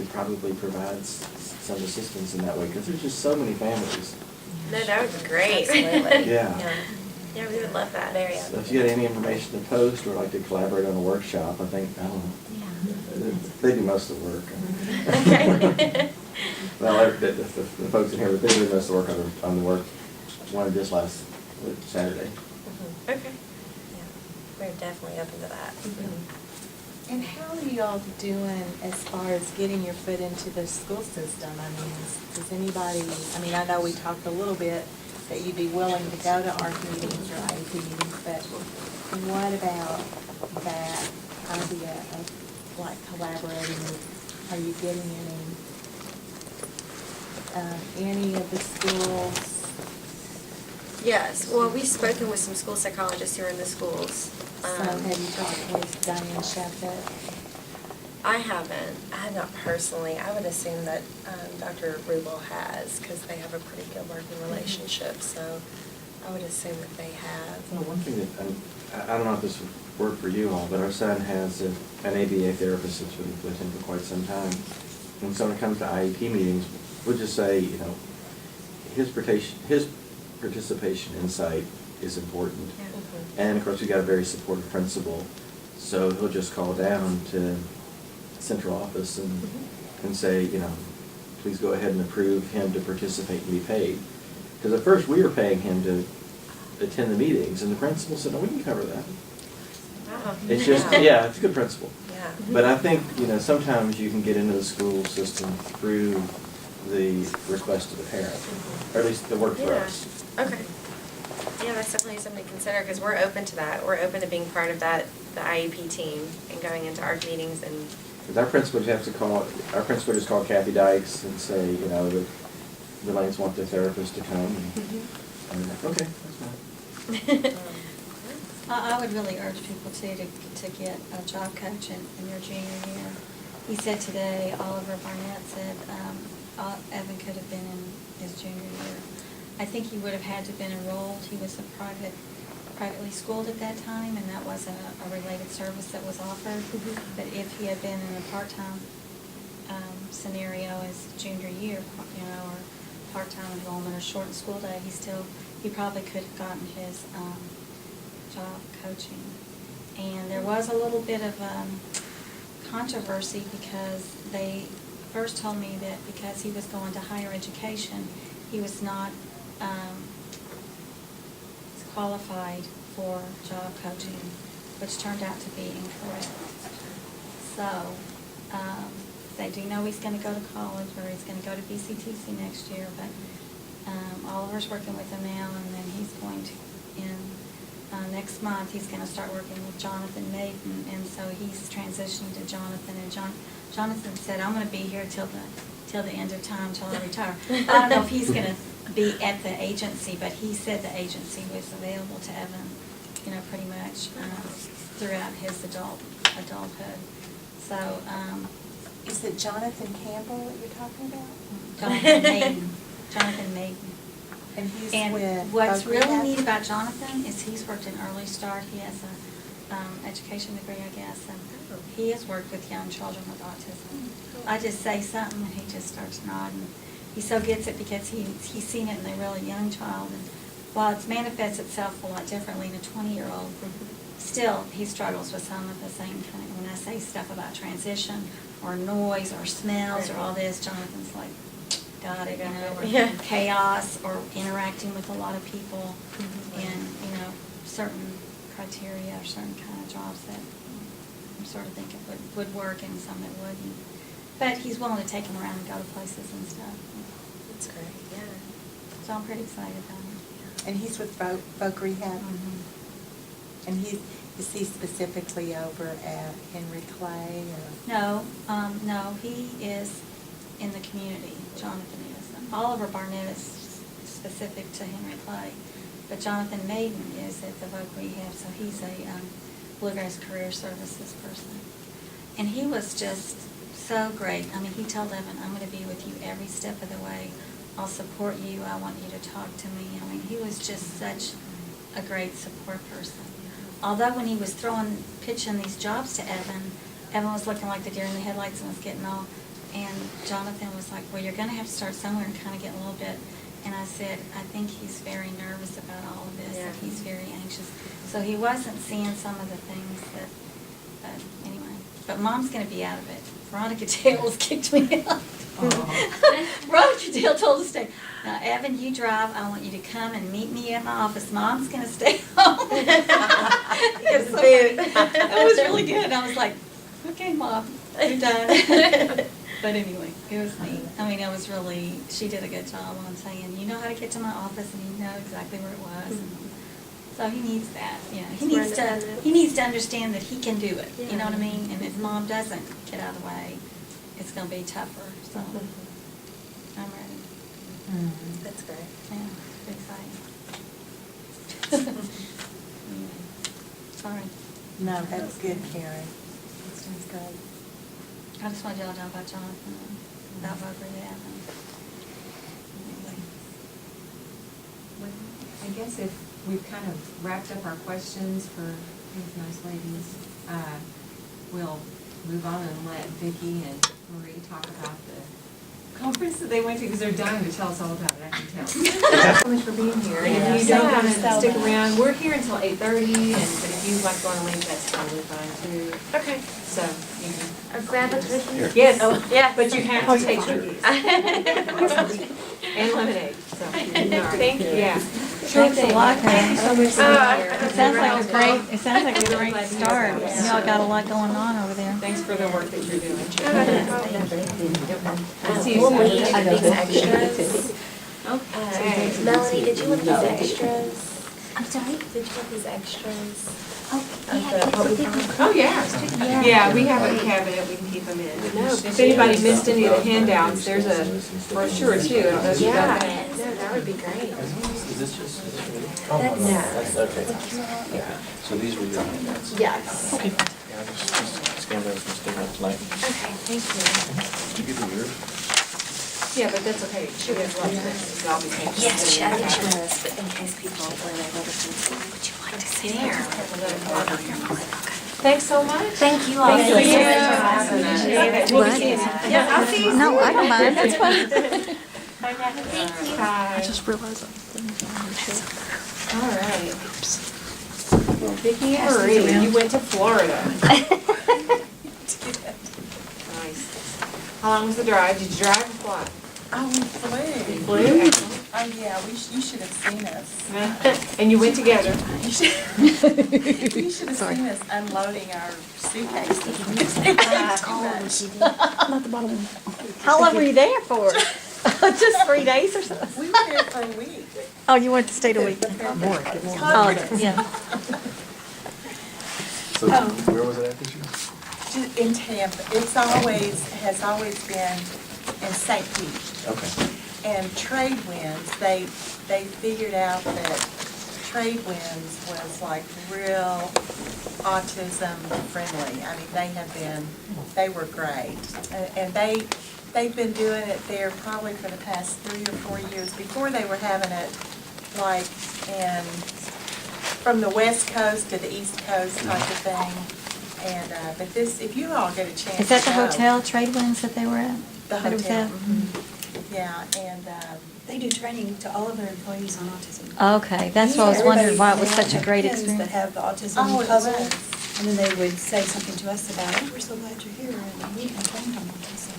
Speaker 9: probably provide some assistance in that way, because there's just so many families.
Speaker 2: No, that would be great.
Speaker 1: Absolutely.
Speaker 9: Yeah.
Speaker 2: Yeah, we would love that.
Speaker 1: Very
Speaker 9: So if you got any information to post or like to collaborate on a workshop, I think, I don't know, they do most of the work.
Speaker 2: Okay.
Speaker 9: Well, the folks in here, they do most of the work on the work one just last Saturday.
Speaker 2: Okay. Yeah, we're definitely open to that.
Speaker 4: And how are y'all doing as far as getting your foot into the school system? I mean, does anybody, I mean, I know we talked a little bit that you'd be willing to go to ARC meetings or IEP meetings, but what about that idea of like collaborating with, are you getting any of the schools?
Speaker 2: Yes, well, we've spoken with some school psychologists who are in the schools.
Speaker 4: So have you talked with Diane Sheffett?
Speaker 2: I haven't. I have not personally. I would assume that Dr. Rubel has, because they have a pretty good working relationship, so I would assume that they have.
Speaker 9: Well, one thing that, I don't know if this would work for you all, but our son has an ABA therapist that's been with him for quite some time. And so when it comes to IEP meetings, we'll just say, you know, his participation insight is important.
Speaker 2: Yeah.
Speaker 9: And of course, we got a very supportive principal, so he'll just call down to central office and say, you know, please go ahead and approve him to participate and be paid. Because at first we were paying him to attend the meetings, and the principal said, no, we can cover that.
Speaker 2: Wow.
Speaker 9: It's just, yeah, it's a good principle.
Speaker 2: Yeah.
Speaker 9: But I think, you know, sometimes you can get into the school system through the request of the parent, or at least the work for us.
Speaker 2: Okay. Yeah, that's definitely something to consider, because we're open to that. We're open to being part of that, the IEP team, and going into ARC meetings and.
Speaker 9: Because our principal just called Kathy Dykes and say, you know, that the Lanes want their therapist to come. And I'm like, okay, that's fine.
Speaker 3: I would really urge people to get a job coach in their junior year. He said today, Oliver Barnett said Evan could have been in his junior year. I think he would have had to have been enrolled. He was privately schooled at that time, and that wasn't a related service that was offered. But if he had been in a part-time scenario as junior year, or part-time enrollment or shortened school day, he probably could have gotten his job coaching. And there was a little bit of controversy because they first told me that because he was going to higher education, he was not qualified for job coaching, which turned out to be incorrect. So, they do know he's going to go to college, or he's going to go to BCTC next year, but Oliver's working with him now, and then he's going to, next month, he's going to start working with Jonathan Maiden, and so he's transitioning to Jonathan, and Jonathan said, I'm going to be here till the end of time, till I retire. I don't know if he's going to be at the agency, but he said the agency was available to Evan, pretty much throughout his adulthood. So,
Speaker 4: Is it Jonathan Campbell that you're talking about?
Speaker 3: Jonathan Maiden.
Speaker 4: And he's with
Speaker 3: And what's
Speaker 4: Oak
Speaker 3: really
Speaker 4: Rehab?
Speaker 3: neat about Jonathan is he's worked in Early Start. He has a education degree, I guess, and he has worked with young children with autism. I just say something and he just starts nodding. He so gets it because he's seen it in a really young child. And while it manifests itself a lot differently in a 20-year-old, still he struggles with some of the same kind. When I say stuff about transition or noise or smells or all this, Jonathan's like, got it, or chaos, or interacting with a lot of people in, certain criteria or certain kind of jobs that I'm sort of thinking would work and some that wouldn't. But he's willing to take them around and go to places and stuff.
Speaker 2: That's great, yeah.
Speaker 3: So I'm pretty excited about him.
Speaker 4: And he's with Folk Rehab? And is he specifically over at Henry Clay, or?
Speaker 3: No, he is in the community, Jonathan is. Oliver Barnett is specific to Henry Clay, but Jonathan Maiden is at the Voc Rehab, so he's a Bluegrass Career Services person. And he was just so great. I mean, he told Evan, I'm going to be with you every step of the way. I'll support you. I want you to talk to me. I mean, he was just such a great support person. Although when he was pitching these jobs to Evan was looking like the deer in the headlights and was getting all, and Jonathan was like, well, you're going to have to start somewhere and kind of get a little bit. And I said, I think he's very nervous about all of this, and he's very anxious. So he wasn't seeing some of the things that, anyway. But Mom's going to be out of it. Veronica Dale's kicked me out. Veronica Dale told us to stay. Now, Evan, you drive. I want you to come and meet me at my office. Mom's going to stay home. It was really good. I was like, okay, Mom, you're done. But anyway, it was neat. I mean, she did a good job on saying, you know how to get to my office, and you know exactly where it was. So he needs that, He needs to understand that he can do it, you know what I mean? And if Mom doesn't get out of the way, it's going to be tougher, so I'm ready.
Speaker 2: That's great.
Speaker 3: Yeah, it's exciting. Anyway, sorry.
Speaker 4: No, that's good, Karen. That's great.
Speaker 3: I just wanted y'all to know about Jonathan and about Voc Rehab. Anyway.
Speaker 6: Well, I guess if we've kind of wrapped up our questions for these nice ladies, we'll move on and let Vicky and Marie talk about the conference that they went to, because they're dying to tell us all about it, I can tell. Thank you so much for being here. And if you don't want to stick around, we're here until 8:30, but if you'd like to go on a leave, that's totally fine too.
Speaker 1: Okay.
Speaker 6: So, you can.
Speaker 1: Grab a cookie?
Speaker 6: Yes,
Speaker 1: Yeah.
Speaker 6: but you have to take cookies. And lemonade, so.
Speaker 1: Thank you.
Speaker 6: Yeah.
Speaker 3: Thanks a lot,
Speaker 6: Thank you so much for being here.
Speaker 3: It sounds like a great start. Y'all got a lot going on over there.
Speaker 6: Thanks for the work that you're doing.
Speaker 2: We'll need these extras.
Speaker 6: Okay.
Speaker 2: Melanie, did you want these extras?
Speaker 5: I'm sorry?
Speaker 2: Did you want these extras?
Speaker 5: Oh,
Speaker 6: Oh, yeah. Yeah, we have a cabinet, we can keep them in. If anybody missed any of the handouts, there's a brochure too. I don't know if you got that.
Speaker 2: No, that would be great.
Speaker 9: Is this just?
Speaker 2: That's-
Speaker 9: Okay. So these were your handouts?
Speaker 2: Yes.
Speaker 9: Okay. Yeah, just scan those and stick them tonight.
Speaker 2: Okay, thank you.
Speaker 9: Did you give me yours?
Speaker 6: Yeah, but that's okay. She has lots of this. I'll be taking
Speaker 2: Yes,
Speaker 6: it.
Speaker 2: I think she was, but in case people, when they go to school, would you like to sit there?
Speaker 6: Thanks so much.
Speaker 2: Thank you all.
Speaker 6: Thank you.
Speaker 2: We'll be seeing you.
Speaker 6: Yeah, I'll see you.
Speaker 7: No, I don't mind, that's fine.
Speaker 6: Bye.
Speaker 8: I just realized
Speaker 6: All right. Well, Vicky and Marie, you went to Florida. Nice. How long was the drive? Did you drive or fly?
Speaker 4: Oh, we flew.
Speaker 6: Flew? Excellent.
Speaker 4: Oh, yeah, you should have seen us.
Speaker 6: And you went together.
Speaker 4: You should have seen us unloading our suitcases.
Speaker 11: How long were you there for? Just 3 days or so?
Speaker 4: We were there for a week.
Speaker 11: Oh, you went to stay a week? Oh, yeah.
Speaker 9: So where was it at this year?
Speaker 4: In Tampa. Has always been in St. Pete.
Speaker 9: Okay.
Speaker 4: And Trade Winds, they figured out that Trade Winds was like real autism friendly. I mean, they were great. And they've been doing it there probably for the past 3 or 4 years. Before they were having it like from the West Coast to the East Coast type of thing. And, but this, if you all get a chance
Speaker 11: Is that
Speaker 4: to
Speaker 11: the
Speaker 4: go-
Speaker 11: hotel, Trade Winds, that they were at?
Speaker 4: The
Speaker 11: That it was
Speaker 4: hotel.
Speaker 11: at?
Speaker 4: Yeah, and,
Speaker 7: They do training to all of their employees on autism.
Speaker 11: Okay, that's what I was wondering, why it was such a great
Speaker 7: That
Speaker 11: experience.
Speaker 7: have the autism
Speaker 4: Oh, it
Speaker 7: puzzle,
Speaker 4: was.
Speaker 7: and then they would say something to us about, oh, we're so glad you're here, and we can train on autism.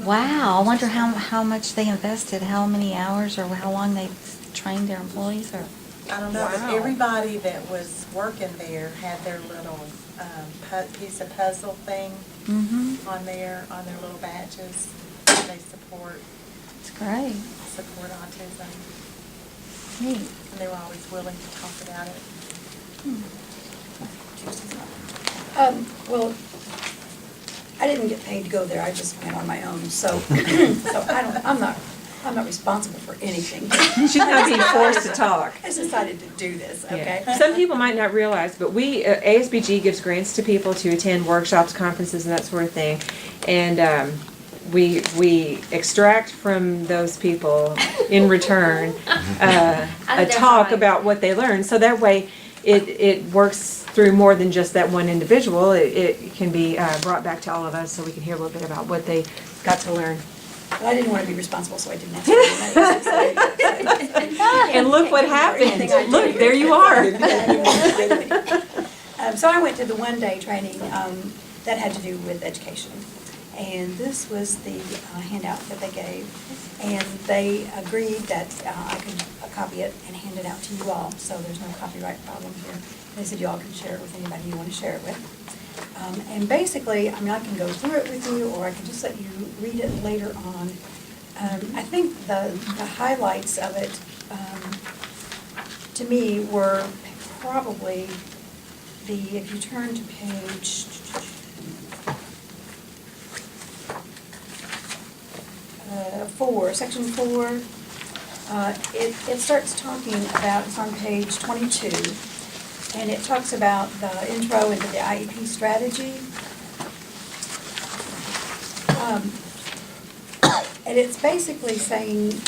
Speaker 11: Wow, I wonder how much they invested, how many hours or how long they trained their employees or?
Speaker 4: I don't know, but
Speaker 6: Wow.
Speaker 4: everybody that was working there had their little piece of puzzle thing
Speaker 11: Mm-hmm,
Speaker 4: on their little badges. They support
Speaker 11: it's great,
Speaker 4: autism,
Speaker 11: neat.
Speaker 4: and they were always willing to talk about it.
Speaker 7: Well, I didn't get paid to go there, I just went on my own, so, I'm not responsible for anything.
Speaker 6: She's not being forced to talk.
Speaker 7: I just decided to do this, okay?
Speaker 6: Yeah. Some people might not realize, but we, ASBG gives grants to people to attend workshops, conferences, and that sort of thing. And we extract from those people in return a talk about what they learned. So that way it works through more than just that one individual. It can be brought back to all of us so we can hear a little bit about what they got to learn.
Speaker 7: But I didn't want to be responsible, so I didn't have to do that.
Speaker 6: And look what happened. Look, there you are.
Speaker 7: So I went to the one-day training that had to do with education. And this was the handout that they gave. And they agreed that I could copy it and hand it out to you all, so there's no copyright problem here. They said you all can share it with anybody you want to share it with. And basically, I mean, I can go through it with you, or I can just let you read it later on. I think the highlights of it, to me, were probably if you turn to page 4, section 4, it starts talking about, it's on page 22, and it talks about the intro into the IEP strategy. And it's basically saying,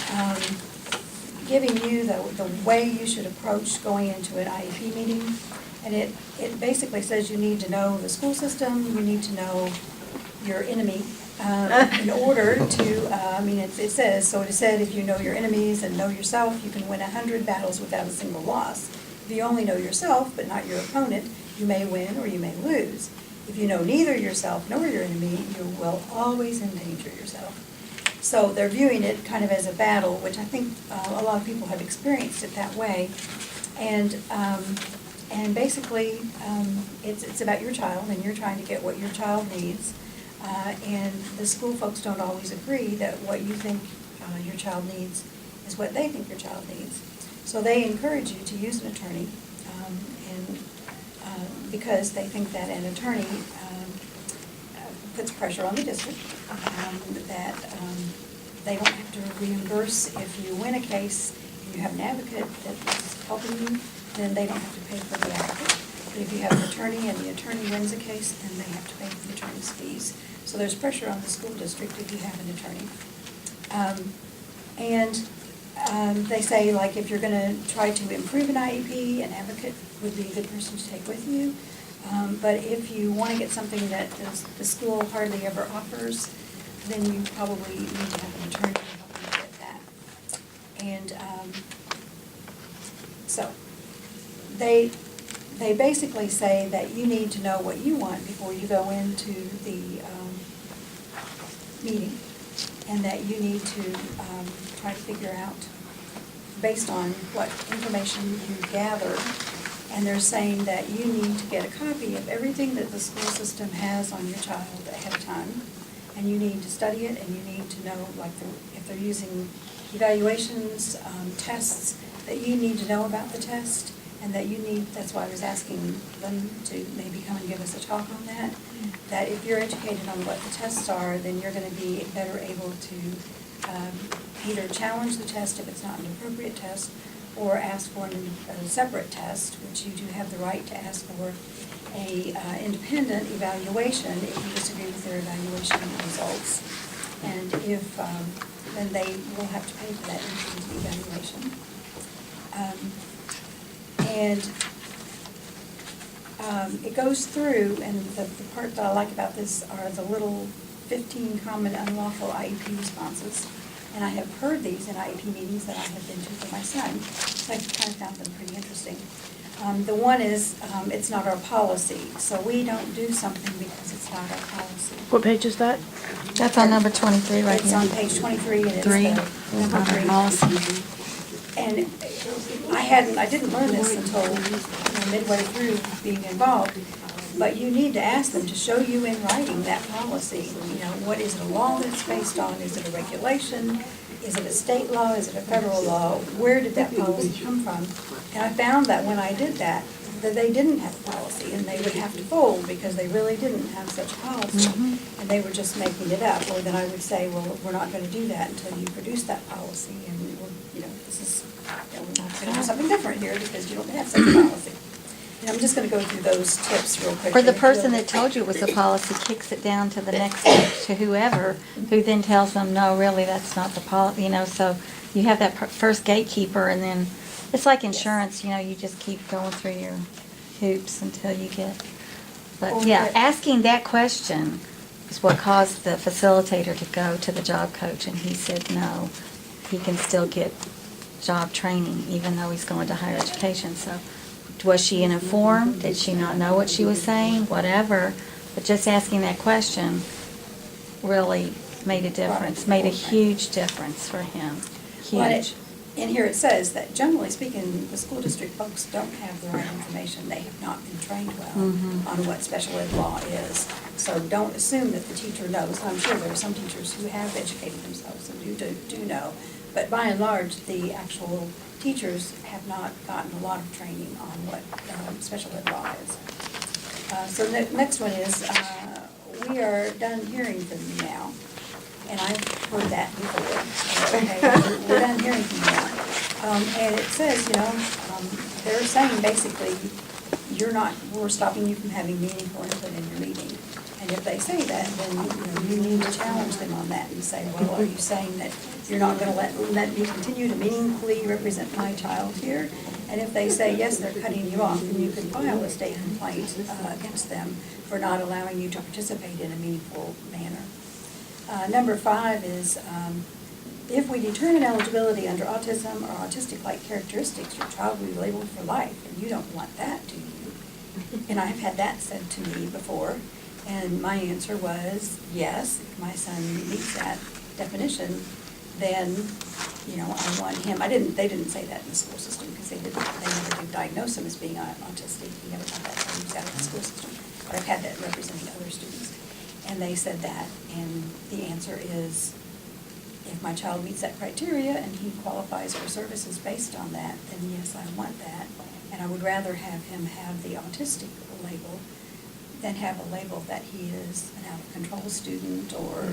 Speaker 7: giving you the way you should approach going into an IEP meeting. And it basically says you need to know the school system, you need to know your enemy in order to, it said if you know your enemies and know yourself, you can win 100 battles without a single loss. If you only know yourself but not your opponent, you may win or you may lose. If you know neither yourself nor your enemy, you will always endanger yourself. So they're viewing it kind of as a battle, which I think a lot of people have experienced it that way. And basically, it's about your child, and you're trying to get what your child needs. And the school folks don't always agree that what you think your child needs is what they think your child needs. So they encourage you to use an attorney, because they think that an attorney puts pressure on the district, that they won't have to reimburse if you win a case and you have an advocate that's helping you, then they don't have to pay for the advocate. But if you have an attorney and the attorney wins a case, then they have to pay for the attorney's fees. So there's pressure on the school district if you have an attorney. They say, like, if you're gonna try to improve an IEP, an advocate would be a good person to take with you. But if you wanna get something that the school hardly ever offers, then you probably need to have an attorney to help you get that. And, so, they basically say that you need to know what you want before you go into the, meeting, and that you need to, try to figure out, based on what information you gather, and they're saying that you need to get a copy of everything that the school system has on your child ahead of time, and you need to study it, and you need to know, like, if they're using evaluations, tests, that you need to know about the test, and that you need, that's why I was asking them to maybe come and give us a talk on that, that if you're educated on what the tests are, then you're gonna be better able to either challenge the test if it's not an appropriate test, or ask for a separate test, which you do have the right to ask for a independent evaluation if you disagree with their evaluation results. And if, then they will have to pay for that independent evaluation. It goes through, and the part that I like about this are the little 15 common unlawful IEP responses. And I have heard these in IEP meetings that I have been to for my son, so I kind of found them pretty interesting. The one is, it's not our policy, so we don't do something because it's not our policy.
Speaker 8: What page is that?
Speaker 11: That's on number 23 right
Speaker 7: It's
Speaker 11: here.
Speaker 7: on page 23, and it's
Speaker 11: Three.
Speaker 7: the number 3.
Speaker 11: Policy.
Speaker 7: And I didn't learn this until midway through being involved, but you need to ask them to show you in writing that policy. You know, what is it, a law that's based on? Is it a regulation? Is it a state law? Is it a federal law? Where did that policy come from? And I found that when I did that they didn't have a policy, and they would have to fold because they really didn't have such a policy. And they were just making it up. Or then I would say, well, we're not going to do that until you produce that policy, and this is, we're going to do something different here because you don't have such a policy. And I'm just going to go through those tips real quick.
Speaker 11: Or the person that told you it was a policy kicks it down to the next, to whoever, who then tells them, no, really, that's not the policy, so you have that first gatekeeper, and then, it's like insurance, you just keep going through your hoops until you get, but yeah, asking that question is what caused the facilitator to go to the job coach, and he said, no, he can still get job training, even though he's going to higher education, so. Was she uninformed? Did she not know what she was saying? Whatever. But just asking that question really made a difference, made a huge difference for him. Huge.
Speaker 7: In here it says that generally speaking, the school district folks don't have the right information. They have not been trained well on what special ed law is. So don't assume that the teacher knows. I'm sure there are some teachers who have educated themselves and who do know. But by and large, the actual teachers have not gotten a lot of training on what special ed law is. So the next one is, we are done hearing from you now. And I've heard that before. Okay, we're done hearing from you now. And it says, they're saying basically, we're stopping you from having meaningful input in your meeting. And if they say that, then you need to challenge them on that and say, well, are you saying that you're not going to let me continue to meaningfully represent my child here? And if they say, yes, they're cutting you off, then you can file a state complaint against them for not allowing you to participate in a meaningful manner. Number 5 is, if we determine eligibility under autism or autistic-like characteristics, your child will be labeled for life, and you don't want that, do you? And I've had that said to me before, and my answer was, yes, if my son meets that definition, then, I want him. They didn't say that in the school system, because they never did diagnose him as being autistic. We never got that diagnosed out of the school system. But I've had that representing other students. And they said that, and the answer is, if my child meets that criteria and he qualifies for services based on that, then yes, I want that. And I would rather have him have the autistic label than have a label that he is an out-of-control student or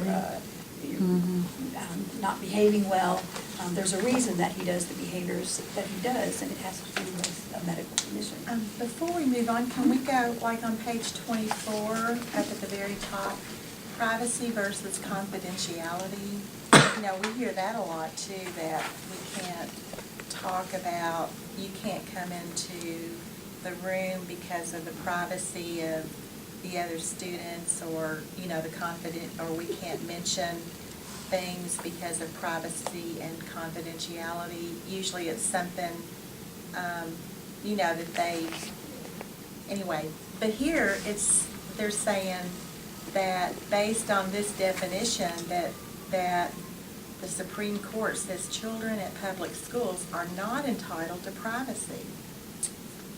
Speaker 7: not behaving well. There's a reason that he does the behaviors that he does, and it has to do with a medical condition.
Speaker 4: Before we move on, can we go, like on page 24, up at the very top, privacy versus confidentiality, you know, we hear that a lot too, that we can't talk about, you can't come into the room because of the privacy of the other students, or, you know, or we can't mention things because of privacy and confidentiality. Usually it's something, you know, that they, anyway. But here, they're saying that based on this definition, that the Supreme Court says children at public schools are not entitled to privacy.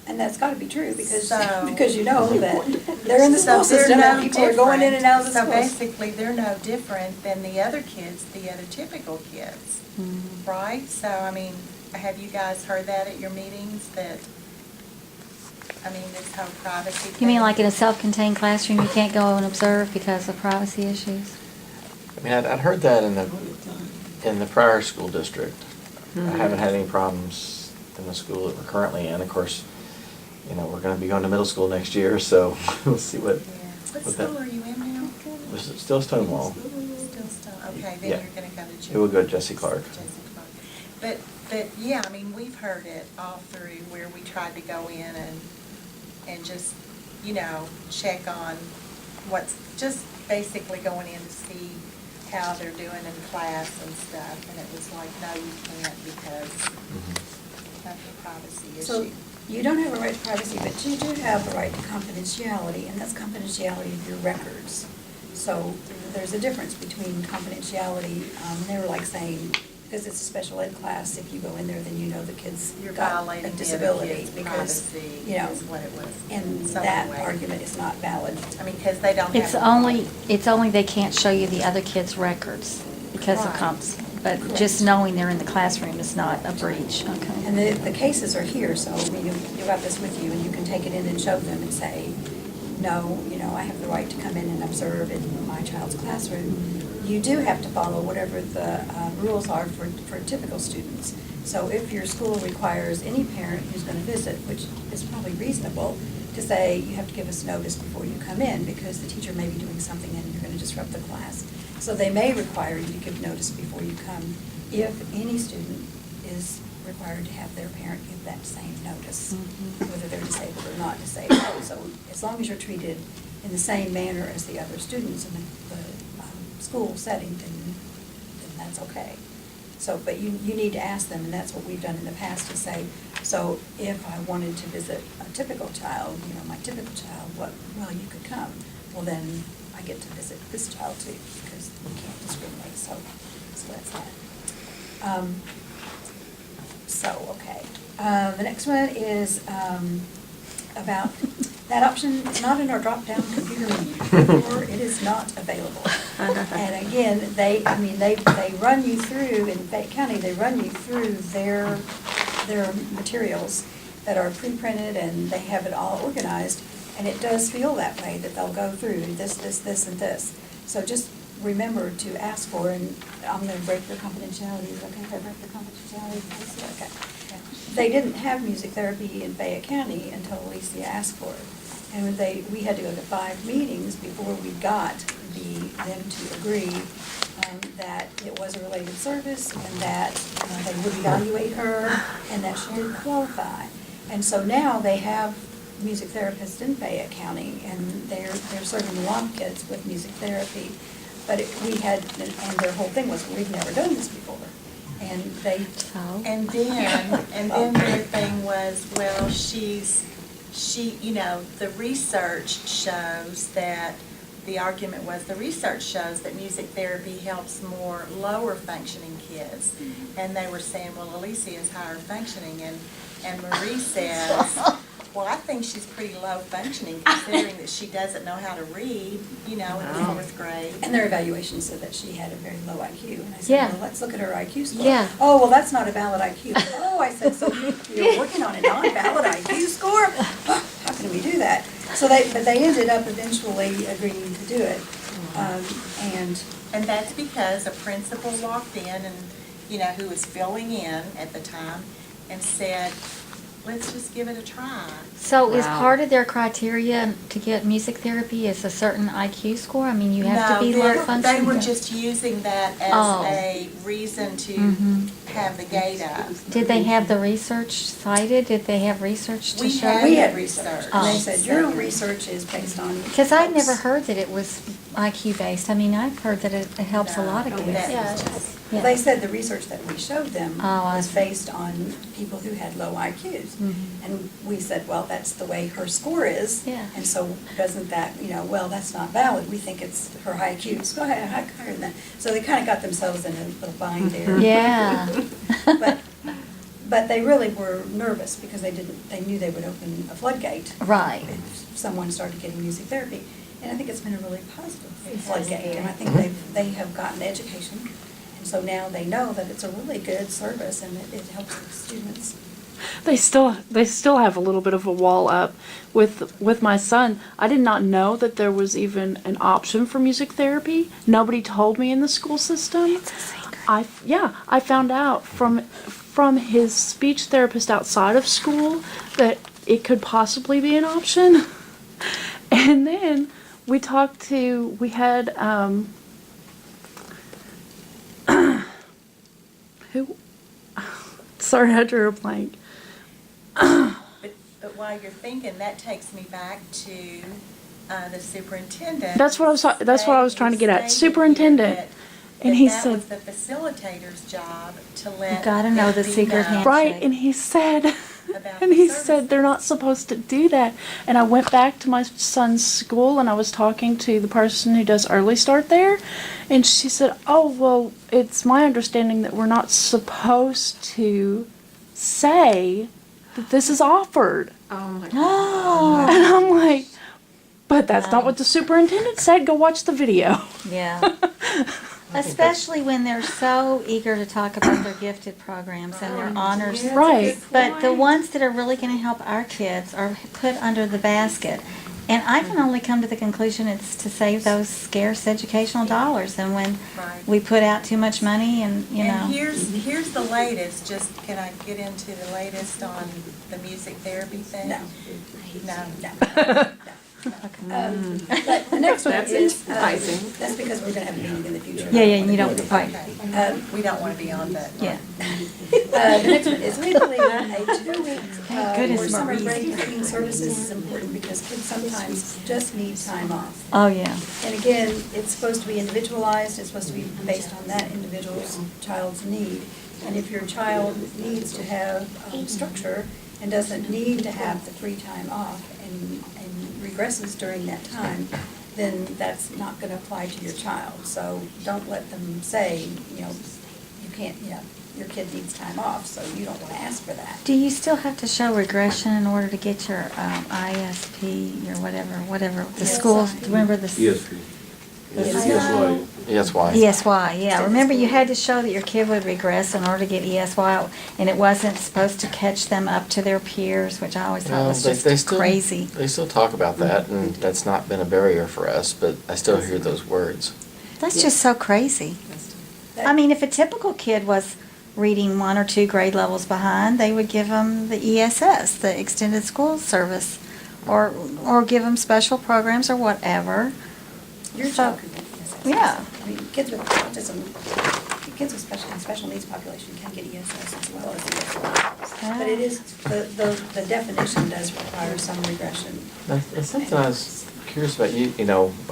Speaker 7: And that's gotta be true, because,
Speaker 4: So-
Speaker 7: because you know that they're in the school
Speaker 4: So they're
Speaker 7: system
Speaker 4: no
Speaker 7: and people are going in and out of the
Speaker 4: different.
Speaker 7: schools.
Speaker 4: So basically, they're no different than the other kids, the other typical kids, right? So, I mean, have you guys heard that at your meetings, that, I mean, this whole privacy thing?
Speaker 11: You mean like in a self-contained classroom, you can't go and observe because of privacy issues?
Speaker 9: I mean, I'd heard that in the prior school district. I haven't had any problems in the school that we're currently in. Of course, you know, we're gonna be going to middle school next year, so we'll see what.
Speaker 4: Yeah. What
Speaker 9: what that-
Speaker 4: school are you in now?
Speaker 9: Was it still Stonewall?
Speaker 4: Still, okay, then
Speaker 9: Yeah.
Speaker 4: you're gonna go to Jesse.
Speaker 9: It would go to Jesse Clark.
Speaker 4: But, yeah, I mean, we've heard it all through where we tried to go in and just, you know, check on what's, just basically going in to see how they're doing in class and stuff, and it was like, no, you can't because of the privacy
Speaker 7: So
Speaker 4: issue.
Speaker 7: you don't have a right to privacy, but you do have a right to confidentiality, and that's confidentiality of your records. So there's a difference between confidentiality, they were like saying, because it's a special ed class, if you go in there, then you know the kid's
Speaker 4: You're
Speaker 7: got
Speaker 4: violating
Speaker 7: a
Speaker 4: the other
Speaker 7: disability,
Speaker 4: kid's
Speaker 7: because,
Speaker 4: privacy
Speaker 7: you know,
Speaker 4: is what it was.
Speaker 7: and
Speaker 4: So
Speaker 7: that
Speaker 4: anyway.
Speaker 7: argument is not valid.
Speaker 4: I mean, because they don't have.
Speaker 11: It's only they can't show you the other kids' records because of
Speaker 4: Right.
Speaker 11: comps. But
Speaker 7: Correct.
Speaker 11: just knowing they're in the classroom is not a breach, okay?
Speaker 7: And the cases are here, so I mean, you got this with you, and you can take it in and show them and say, no, you know, I have the right to come in and observe in my child's classroom. You do have to follow whatever the rules are for typical students. So if your school requires any parent who's going to visit, which is probably reasonable, to say, you have to give us notice before you come in, because the teacher may be doing something and you're going to disrupt the class. So they may require you to give notice before you come, if any student is required to have their parent give that same notice, whether they're disabled or not disabled. So as long as you're treated in the same manner as the other students in the school setting, then that's okay. So, but you need to ask them, and that's what we've done in the past, to say, so if I wanted to visit a typical child, you know, my typical child, well, you could come. Well, then I get to visit this child too, because we can't discriminate, so that's that. Okay. The next one is about, that option is not in our drop-down computer menu, or it is not available. And again, they run you through, in Fayette County, they run you through their materials that are pre-printed, and they have it all organized, and it does feel that way, that they'll go through this, and this. So just remember to ask for, and I'm going to break your confidentiality. Is it okay if I break the confidentiality? Okay. They didn't have music therapy in Fayette County until Alicia asked for it. And we had to go to 5 meetings before we got them to agree that it was a related service, and that they would evaluate her, and that she did qualify. And so now they have music therapists in Fayette County, and they're serving a lot of kids with music therapy. But and their whole thing was, we've never done this before. And
Speaker 4: And then their thing was, well, you know, the research shows that, the argument was, the research shows that music therapy helps more lower functioning kids. And they were saying, well, Alicia is higher functioning, and Marie says, well, I think she's pretty low functioning, considering that she doesn't know how to read, you know, in the 4th grade.
Speaker 7: And their evaluation said that she had a very low IQ. And I said,
Speaker 11: Yeah.
Speaker 7: well, let's look at her IQ score.
Speaker 11: Yeah.
Speaker 7: Oh, well, that's not a valid IQ. Oh, I said, so you're working on a non-valid IQ score? How can we do that? But they ended up eventually agreeing to do it.
Speaker 4: And that's because a principal walked in, and, you know, who was filling in at the time, and said, let's just give it a try.
Speaker 11: So is
Speaker 6: Wow.
Speaker 11: part of their criteria to get music therapy is a certain IQ score? I mean, you have to be
Speaker 4: No,
Speaker 11: low
Speaker 4: they
Speaker 11: functioning?
Speaker 4: were just using that as
Speaker 11: Oh.
Speaker 4: a reason to
Speaker 11: Mhm.
Speaker 4: have the gate up.
Speaker 11: Did they have the research cited? Did they have research to
Speaker 4: We
Speaker 11: show?
Speaker 4: had
Speaker 7: We had
Speaker 4: research.
Speaker 7: research,
Speaker 11: Oh.
Speaker 7: and they said your research is based on.
Speaker 11: Because I'd never
Speaker 7: folks."
Speaker 11: heard that it was IQ based. I mean, I've heard that it helps a lot of
Speaker 4: No,
Speaker 11: kids.
Speaker 4: that
Speaker 1: Yeah.
Speaker 4: was just-
Speaker 11: Yeah.
Speaker 7: They said the research that we showed them
Speaker 11: Oh, I
Speaker 7: was
Speaker 11: see.
Speaker 7: based on people who had low IQs.
Speaker 11: Mhm.
Speaker 7: And we said, well, that's the way her score is.
Speaker 11: Yeah.
Speaker 7: And so doesn't that, well, that's not valid. We think it's her IQs. Go ahead, higher than that. So they kind of got themselves in a little bind there.
Speaker 11: Yeah.
Speaker 7: But they really were nervous because they knew they would open a floodgate.
Speaker 11: Right.
Speaker 7: If someone started getting music therapy. And I think it's been a really positive
Speaker 1: has,
Speaker 7: floodgate. And I think they have gotten education. And so now they know that it's a really good service and it helps the students.
Speaker 8: They still have a little bit of a wall up with my son. I did not know that there was even an option for music therapy. Nobody told me in the school system.
Speaker 11: It's a secret.
Speaker 8: I found out from his speech therapist outside of school that it could possibly be an option. And then we had who sorry, I drew a blank.
Speaker 4: But while you're thinking, that takes me back to the superintendent.
Speaker 8: That's what I was trying to get at.
Speaker 4: Stated
Speaker 8: Superintendent.
Speaker 4: that-
Speaker 8: And he
Speaker 4: that
Speaker 8: said-
Speaker 4: was the facilitator's job to let.
Speaker 11: You gotta know
Speaker 4: it
Speaker 11: the
Speaker 4: be
Speaker 11: secret
Speaker 4: known.
Speaker 11: handshake.
Speaker 8: Right, and he said,
Speaker 4: About
Speaker 8: and
Speaker 4: the
Speaker 8: he
Speaker 4: services.
Speaker 8: said they're not supposed to do that. And I went back to my son's school and I was talking to the person who does early start there, and she said, "Oh, well, it's my understanding that we're not supposed to say that this is offered."
Speaker 6: Oh, my God.
Speaker 11: Oh.
Speaker 8: And I'm like, "But that's not what the superintendent said. Go watch the video."
Speaker 11: Yeah. Especially when they're so eager to talk about their gifted programs and their honors.
Speaker 8: Right.
Speaker 11: But the ones that are really going to help our kids are put under the basket. And I can only come to the conclusion it's to save those scarce educational dollars. And when
Speaker 4: Right.
Speaker 11: we put out too much money and,
Speaker 4: And here's the latest, just, can I get into the latest on the music therapy thing?
Speaker 7: No.
Speaker 4: No.
Speaker 7: But the next one
Speaker 6: That's
Speaker 7: is,
Speaker 6: enticing.
Speaker 7: that's because we're going to have a meeting in the future.
Speaker 11: Yeah, you don't, right.
Speaker 4: We don't want to be on that.
Speaker 11: Yeah.
Speaker 7: The next one is we believe a 2-week
Speaker 11: goodness,
Speaker 7: or summer
Speaker 11: Maurice.
Speaker 7: break between services is important because kids sometimes just need time off.
Speaker 11: Oh, yeah.
Speaker 7: And again, it's supposed to be individualized, it's supposed to be based on that individual's child's need. And if your child needs to have structure and doesn't need to have the free time off and regresses during that time, then that's not going to apply to your child. So don't let them say, you can't, your kid needs time off, so you don't want to ask for that.
Speaker 11: Do you still have to show regression in order to get your ISP, your whatever, the
Speaker 7: Yes.
Speaker 11: schools, remember the?
Speaker 12: ESP.
Speaker 7: ESY.
Speaker 9: ESY.
Speaker 11: ESY, yeah. Remember, you had to show that your kid would regress in order to get ESY, and it wasn't supposed to catch them up to their peers, which I always thought
Speaker 9: Well,
Speaker 11: was
Speaker 9: they
Speaker 11: just
Speaker 9: still-
Speaker 11: crazy.
Speaker 9: They still talk about that, and that's not been a barrier for us, but I still hear those words.
Speaker 11: That's just so crazy. I mean, if a typical kid was reading 1 or 2 grade levels behind, they would give them the ESS, the Extended School Service, or give them special programs or whatever.
Speaker 7: Your
Speaker 11: So-
Speaker 7: child could get ESS.
Speaker 11: Yeah.
Speaker 7: I mean, kids with autism, kids with special needs population can get ESS as well as ESY. But it is, the definition does require some regression.
Speaker 9: It's something I was curious about,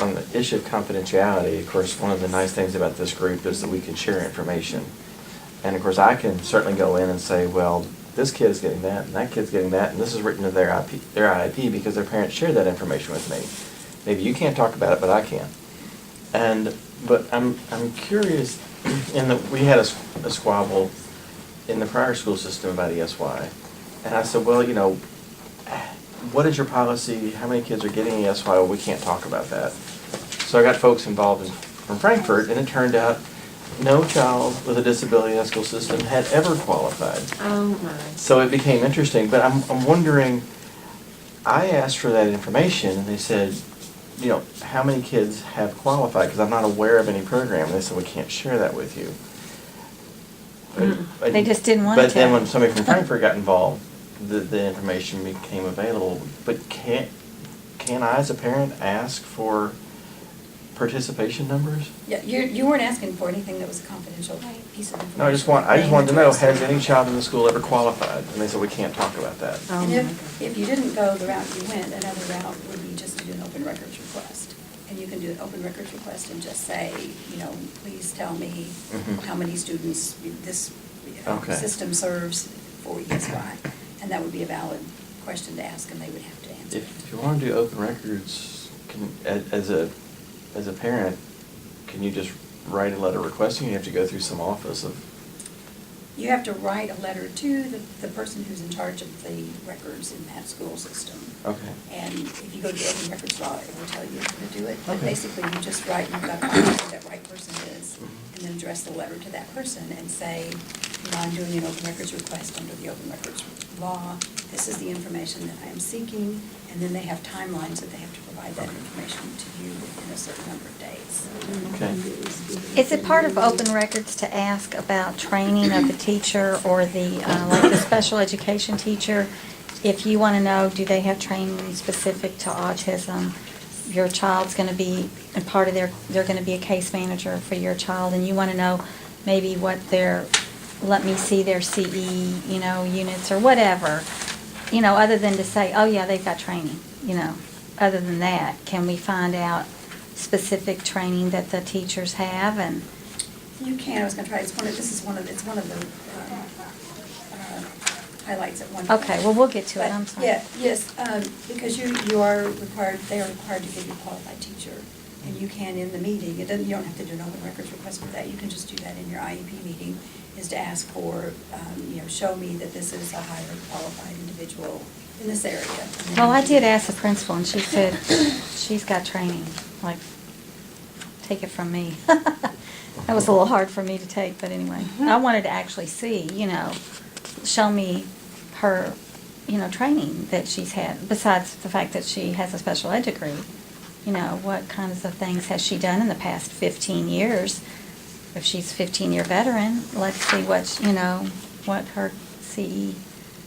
Speaker 9: on the issue of confidentiality. Of course, one of the nice things about this group is that we can share information. And of course, I can certainly go in and say, well, this kid is getting that, and that kid's getting that, and this is written in their IEP because their parents shared that information with me. Maybe you can't talk about it, but I can. But I'm curious, in that we had a squabble in the prior school system about ESY, and I said, well, what is your policy? How many kids are getting ESY? Well, we can't talk about that. So I got folks involved from Frankfurt, and it turned out no child with a disability in that school system had ever qualified.
Speaker 6: Oh, my.
Speaker 9: So it became interesting, but I'm wondering, I asked for that information, and they said, how many kids have qualified? Because I'm not aware of any program. And they said, we can't share that with you. But
Speaker 11: They just didn't want
Speaker 9: But then
Speaker 11: to.
Speaker 9: when somebody from Frankfurt got involved, the information became available, but can I as a parent ask for participation numbers?
Speaker 7: Yeah, you weren't asking for anything that was a confidential piece of information.
Speaker 9: No, I just wanted to know, has any child in the school ever qualified? And they said, we can't talk about that.
Speaker 7: And if you didn't go the route you went, another route would be just to do an open records request. And you can do an open records request and just say, please tell me how many students this
Speaker 9: Okay.
Speaker 7: system serves for ESY. And that would be a valid question to ask, and they would have to answer.
Speaker 9: If you want to do open records, as a parent, can you just write a letter requesting? You have to go through some office of.
Speaker 7: You have to write a letter to the person who's in charge of the records in that school system.
Speaker 9: Okay.
Speaker 7: And if you go to the open records law, it will tell you how to do it. But
Speaker 9: Okay.
Speaker 7: basically, you just write, you've got to find out who that right person is, and then address the letter to that person and say, I'm doing an open records request under the open records law. This is the information that I am seeking. And then they have timelines that they have to provide that information to you within a certain number of days.
Speaker 9: Okay.
Speaker 11: Is it part of open records to ask about training of the teacher or the, like the special education teacher? If you want to know, do they have training specific to autism? Your child's going to be, and part of they're going to be a case manager for your child, and you want to know maybe what let me see their CE, units or whatever, other than to say, oh yeah, they've got training, Other than that, can we find out specific training that the teachers have? And
Speaker 7: You can. I was going to try. It's one of the highlights at one point.
Speaker 11: okay, well, we'll get to it.
Speaker 7: But,
Speaker 11: I'm sorry.
Speaker 7: Yeah, yes, because they are required to give you a qualified teacher, and you can in the meeting. You don't have to do an open records request for that. You can just do that in your IEP meeting, is to ask for, show me that this is a highly qualified individual in this area. And then
Speaker 11: Well, I
Speaker 7: you
Speaker 11: did
Speaker 7: can-
Speaker 11: ask the principal, and she said she's got training, like, take it from me. That was a little hard for me to take, but anyway. I wanted to actually see, show me her, training that she's had, besides the fact that she has a special ed degree. What kinds of things has she done in the past 15 years? If she's a 15-year veteran, let's see what her CE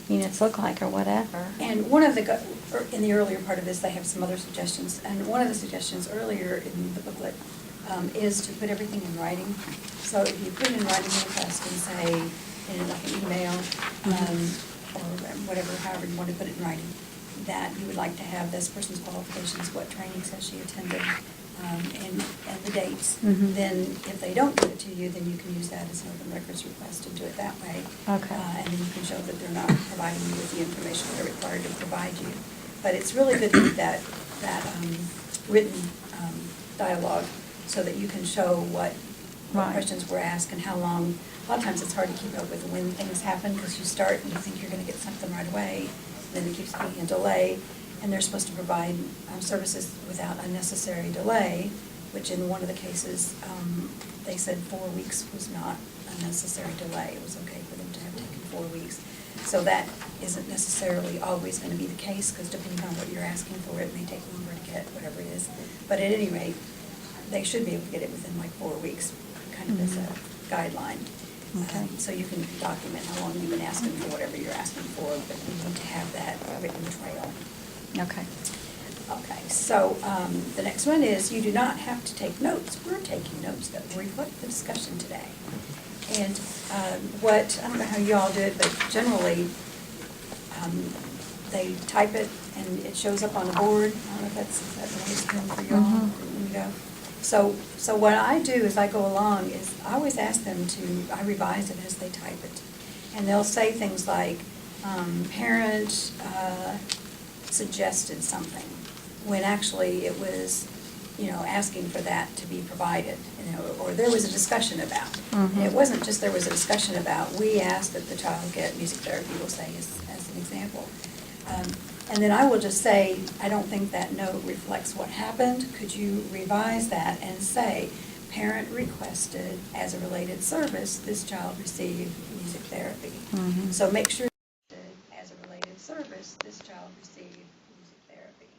Speaker 11: units look like or whatever.
Speaker 7: And in the earlier part of this, they have some other suggestions. And one of the suggestions earlier in the booklet is to put everything in writing. So if you put it in writing in request and say, like an email, or whatever, however you want to put it in writing, that you would like to have this person's qualifications, what trainings has she attended, and the dates. Then if they don't give it to you, then you can use that as an open records request and do it that way.
Speaker 11: Okay.
Speaker 7: And then you can show that they're not providing you with the information they're required to provide you. But it's really good to get that written dialogue so that you can show what
Speaker 11: Right.
Speaker 7: questions were asked and how long. A lot of times it's hard to keep up with when things happen because you start and you think you're going to get something right away, then it keeps being a delay, and they're supposed to provide services without unnecessary delay, which in one of the cases, they said 4 weeks was not unnecessary delay. It was okay for them to have taken 4 weeks. So that isn't necessarily always going to be the case, because depending on what you're asking for, it may take longer to get whatever it is. But at any rate, they should be able to get it within like 4 weeks, kind of as a guideline.
Speaker 11: Okay.
Speaker 7: So you can document how long you've been asking for whatever you're asking for, but you need to have that written trail.
Speaker 11: Okay.
Speaker 7: Okay, so the next one is you do not have to take notes. We're taking notes that will reflect the discussion today. And I don't know how you all do it, but generally they type it and it shows up on the board. I don't know if that's the way it's done for you all. There you go. So what I do as I go along is I always ask them I revise it as they type it. And they'll say things like, parent suggested something, when actually it was, asking for that to be provided, or there was a discussion about. And it wasn't just there was a discussion about, we asked that the child get music therapy, we'll say as an example. And then I will just say, I don't think that note reflects what happened. Could you revise that and say, parent requested as a related service, this child received music therapy. So make sure that as a related service, this child received music therapy.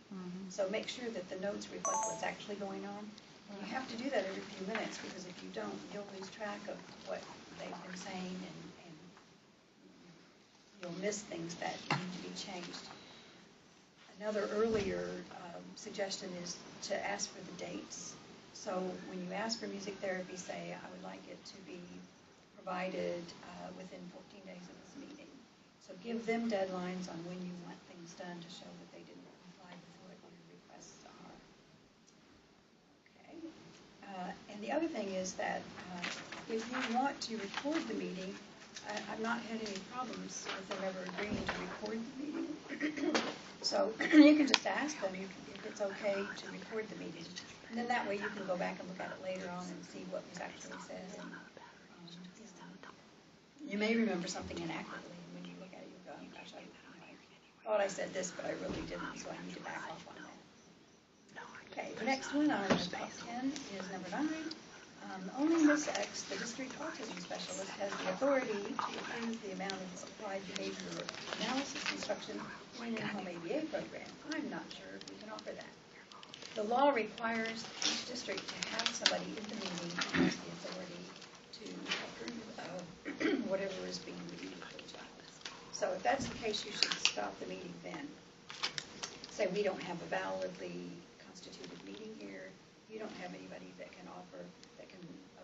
Speaker 7: So make sure that the notes reflect what's actually going on. And you have to do that every few minutes, because if you don't, you'll lose track of what they've been saying and you'll miss things that need to be changed. Another earlier suggestion is to ask for the dates. So when you ask for music therapy, say, I would like it to be provided within 14 days of this meeting. So give them deadlines on when you want things done to show that they didn't comply with what your requests are. Okay. And the other thing is that if you want to record the meeting, I've not had any problems with them ever agreeing to record the meeting. So you can just ask them if it's okay to record the meeting. And then that way you can go back and look at it later on and see what was actually said. And, you may remember something inaccurately, and when you look at it, you'll go, oh, gosh, I thought I said this, but I really didn't, so I need to back off on that. Okay, the next one on the top 10 is number 9. Only Ms. X, the district autism specialist, has the authority to approve the amount of applied behavior analysis instruction in an in-home ABA program. I'm not sure if we can offer that. The law requires each district to have somebody in the meeting who has the authority to approve of whatever is being reviewed for the child. So if that's the case, you should stop the meeting then. Say we don't have a validly constituted meeting here. You don't have anybody that can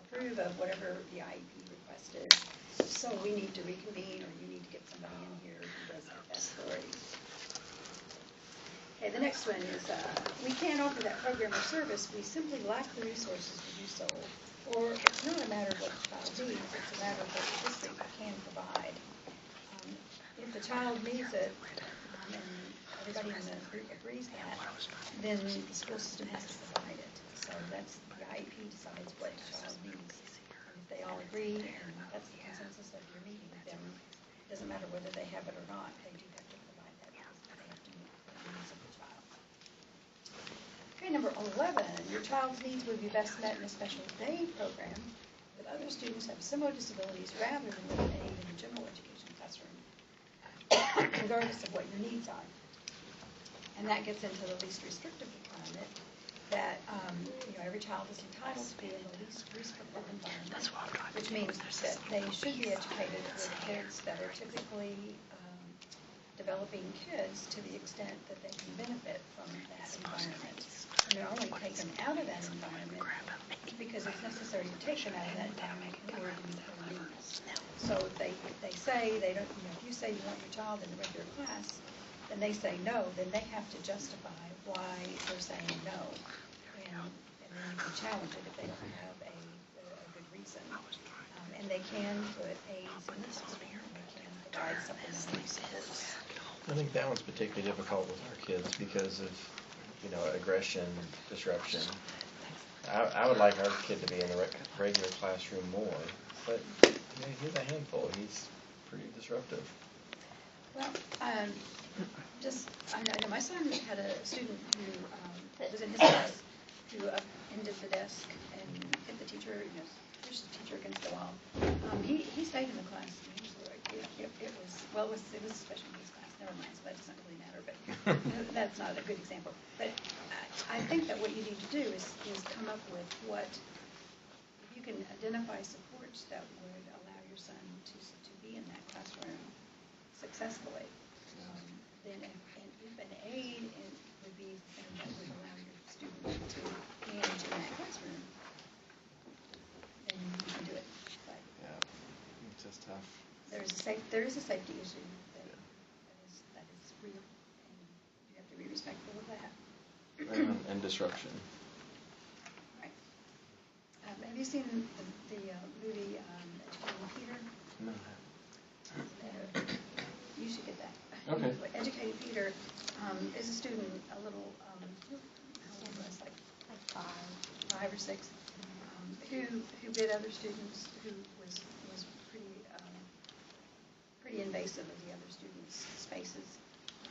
Speaker 7: approve of whatever the IEP request is. So we need to reconvene, or you need to get somebody in here who does have that authority. Okay, the next one is we can't offer that program or service. We simply lack the resources to do so. Or it's not a matter of what the child needs, it's a matter of what the district can provide. If the child needs it, and everybody in the group agrees that, then the school system has to provide it. So that's the IEP decides what the child needs. And if they all agree, and that's the consensus of your meeting, then it doesn't matter whether they have it or not, they do have to provide that because they have to meet the needs of the child. Okay, number 11, your child's needs would be best met in a special day program with other students who have similar disabilities rather than with an aid in the general education classroom, regardless of what your needs are. And that gets into the least restrictive requirement that every child is entitled to be in the least restrictive environment, which means that they should be educated with kids that are typically developing kids to the extent that they can benefit from that environment. And they're only taken out of that environment because it's necessary to take them out of that environment in order to meet their needs. So if they say they don't, if you say you want your child in a regular class, and they say no, then they have to justify why they're saying no. And then you can challenge it if they don't have a good reason. And they can put aids in the system, and they can provide supplementary supports.
Speaker 12: I think that one's particularly difficult with our kids because of, aggression, disruption. I would like our kid to be in the regular classroom more, but he's a handful. He's pretty disruptive.
Speaker 7: Well, I know my son had a student who was in his class who upended the desk and hit the teacher, pushed the teacher against the wall. He stayed in the class. It was a special needs class. Never mind, so that doesn't really matter, but that's not a good example. But I think that what you need to do is come up with if you can identify supports that would allow your son to be in that classroom successfully. Then if an aid would be the thing that would allow your student to manage in that classroom, then you can do it. But
Speaker 12: yeah, it's just tough.
Speaker 7: there is a safety issue that is real, and you have to be respectful of that.
Speaker 12: And disruption.
Speaker 7: Right. Have you seen the movie Educating Peter?
Speaker 12: No.
Speaker 7: You should get that.
Speaker 12: Okay.
Speaker 7: Educating Peter is a student, a little, how old was like 5 or 6, who bid other students, who was pretty invasive of the other students' spaces.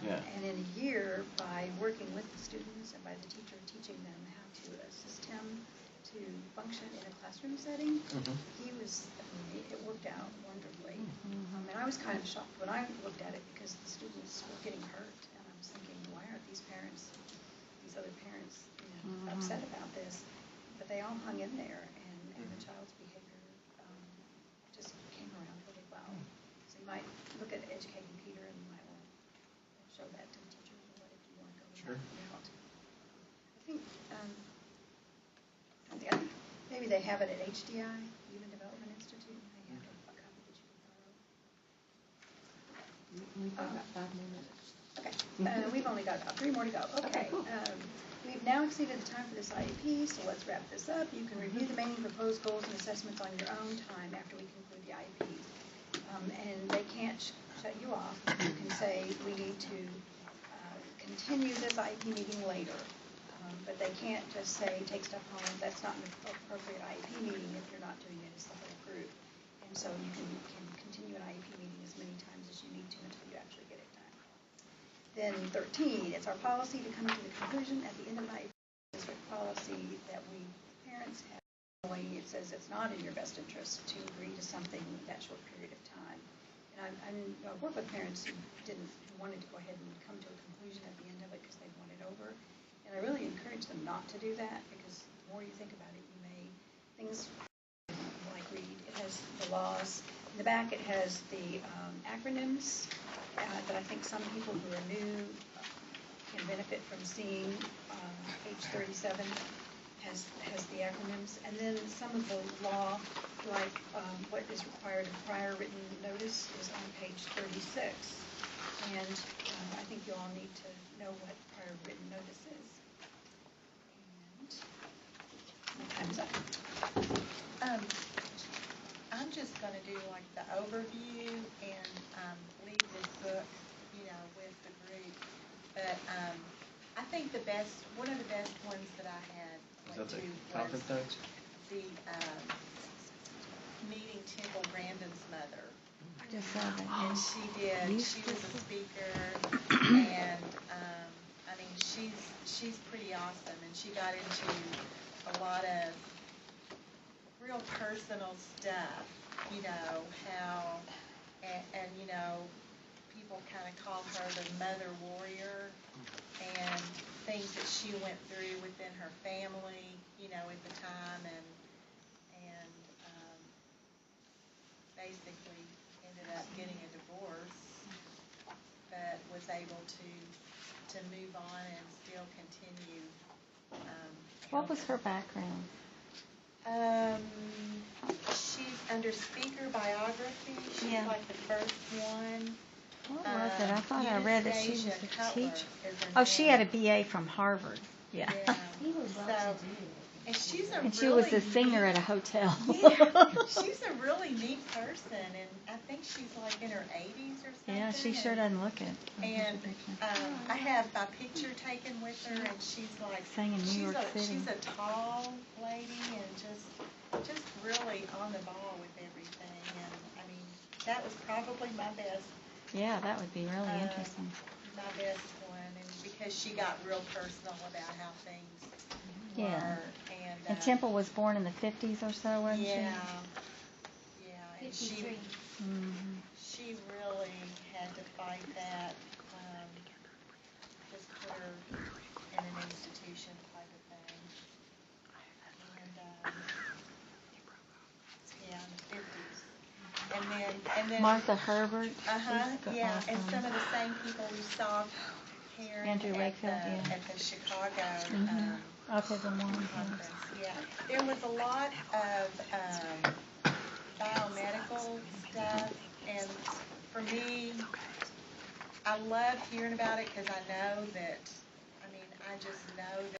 Speaker 12: Yeah.
Speaker 7: And in a year, by working with the students and by the teacher teaching them how to assist him to function in a classroom setting, it worked out wonderfully. And I was kind of shocked when I looked at it because the students were getting hurt, and I was thinking, why aren't these other parents, upset about this? But they all hung in there, and the child's behavior just came around really well. So you might look at Educating they have it at HDI, Human Development Institute. They have a copy that you can borrow.
Speaker 6: We've got about 5 more minutes.
Speaker 7: Okay, we've only got about 3 more to go. Okay, we've now exceeded the time for this IEP, so let's wrap this up. You can review the remaining proposed goals and assessments on your own time after we conclude the IEP. And they can't shut you off. You can say, we need to continue this IEP meeting later. But they can't just say, take stuff home. That's not an appropriate IEP meeting if you're not doing it as the whole group. And so you can continue an IEP meeting as many times as you need to until you actually get it done. Then 13, it's our policy to come to the conclusion at the end of an IEP district policy that we parents have. It says it's not in your best interest to agree to something that short period of time. And I work with parents who wanted to go ahead and come to a conclusion at the end of it because they want it over. And I really encourage them not to do that because the more you think about it, things like read. It has the laws. In the back, it has the acronyms that I think some people who are new can benefit from seeing. Page 37 has the acronyms. And then some of the law, like what is required of prior written notice, is on page 36. And I think you all need to know what prior written notice is. And my time's up.
Speaker 4: I'm just going to do like the overview and leave this book, with the group. But I think one of the best ones that I had went to
Speaker 12: conference
Speaker 4: was
Speaker 12: notes?
Speaker 4: the meeting Temple Grandin's mother.
Speaker 11: I just saw that.
Speaker 4: And she was a speaker, and she's pretty awesome, and she got into a lot of real personal stuff, how, and people kind of call her the mother warrior, and things that she went through within her family, at the time, and basically ended up getting a divorce, but was able to move on and still continue.
Speaker 11: What was her background?
Speaker 4: She's under speaker biography. She's
Speaker 11: Yeah.
Speaker 4: like the first one.
Speaker 11: What was it? I thought I read that she was
Speaker 4: Eustacia
Speaker 11: a
Speaker 4: Cutler
Speaker 11: teacher.
Speaker 4: is her
Speaker 11: Oh, she had a
Speaker 4: name.
Speaker 11: BA from Harvard. Yeah.
Speaker 5: He was well to do.
Speaker 4: And she's a
Speaker 11: And she was
Speaker 4: really
Speaker 11: a singer
Speaker 4: neat-
Speaker 11: at a hotel.
Speaker 4: Yeah, she's a really neat person, and I think she's like in her 80s or something.
Speaker 11: Yeah, she sure doesn't look it.
Speaker 4: And I have my picture taken with her, and she's like,
Speaker 11: Sang in New York City.
Speaker 4: she's a tall lady and just really on the ball with everything. And that was probably my best.
Speaker 11: Yeah, that would be really interesting.
Speaker 4: My best one, and because she got real personal about how things
Speaker 11: Yeah.
Speaker 4: were.
Speaker 11: And Temple was born in the 50s or so, wasn't
Speaker 4: Yeah, and
Speaker 5: 53.
Speaker 11: Mm-hmm.
Speaker 4: she really had to fight that, just put her in an institution type of thing. And, yeah, in the 50s. And then
Speaker 11: Martha Herbert.
Speaker 4: yeah,
Speaker 11: Awesome.
Speaker 4: and some of the same people we saw here
Speaker 11: Andrew Wakefield, yeah.
Speaker 4: at the Chicago
Speaker 11: Autism One.
Speaker 4: conference. Yeah, there was a lot of biomedical stuff, and for me, I love hearing about it because I know that. I just know that.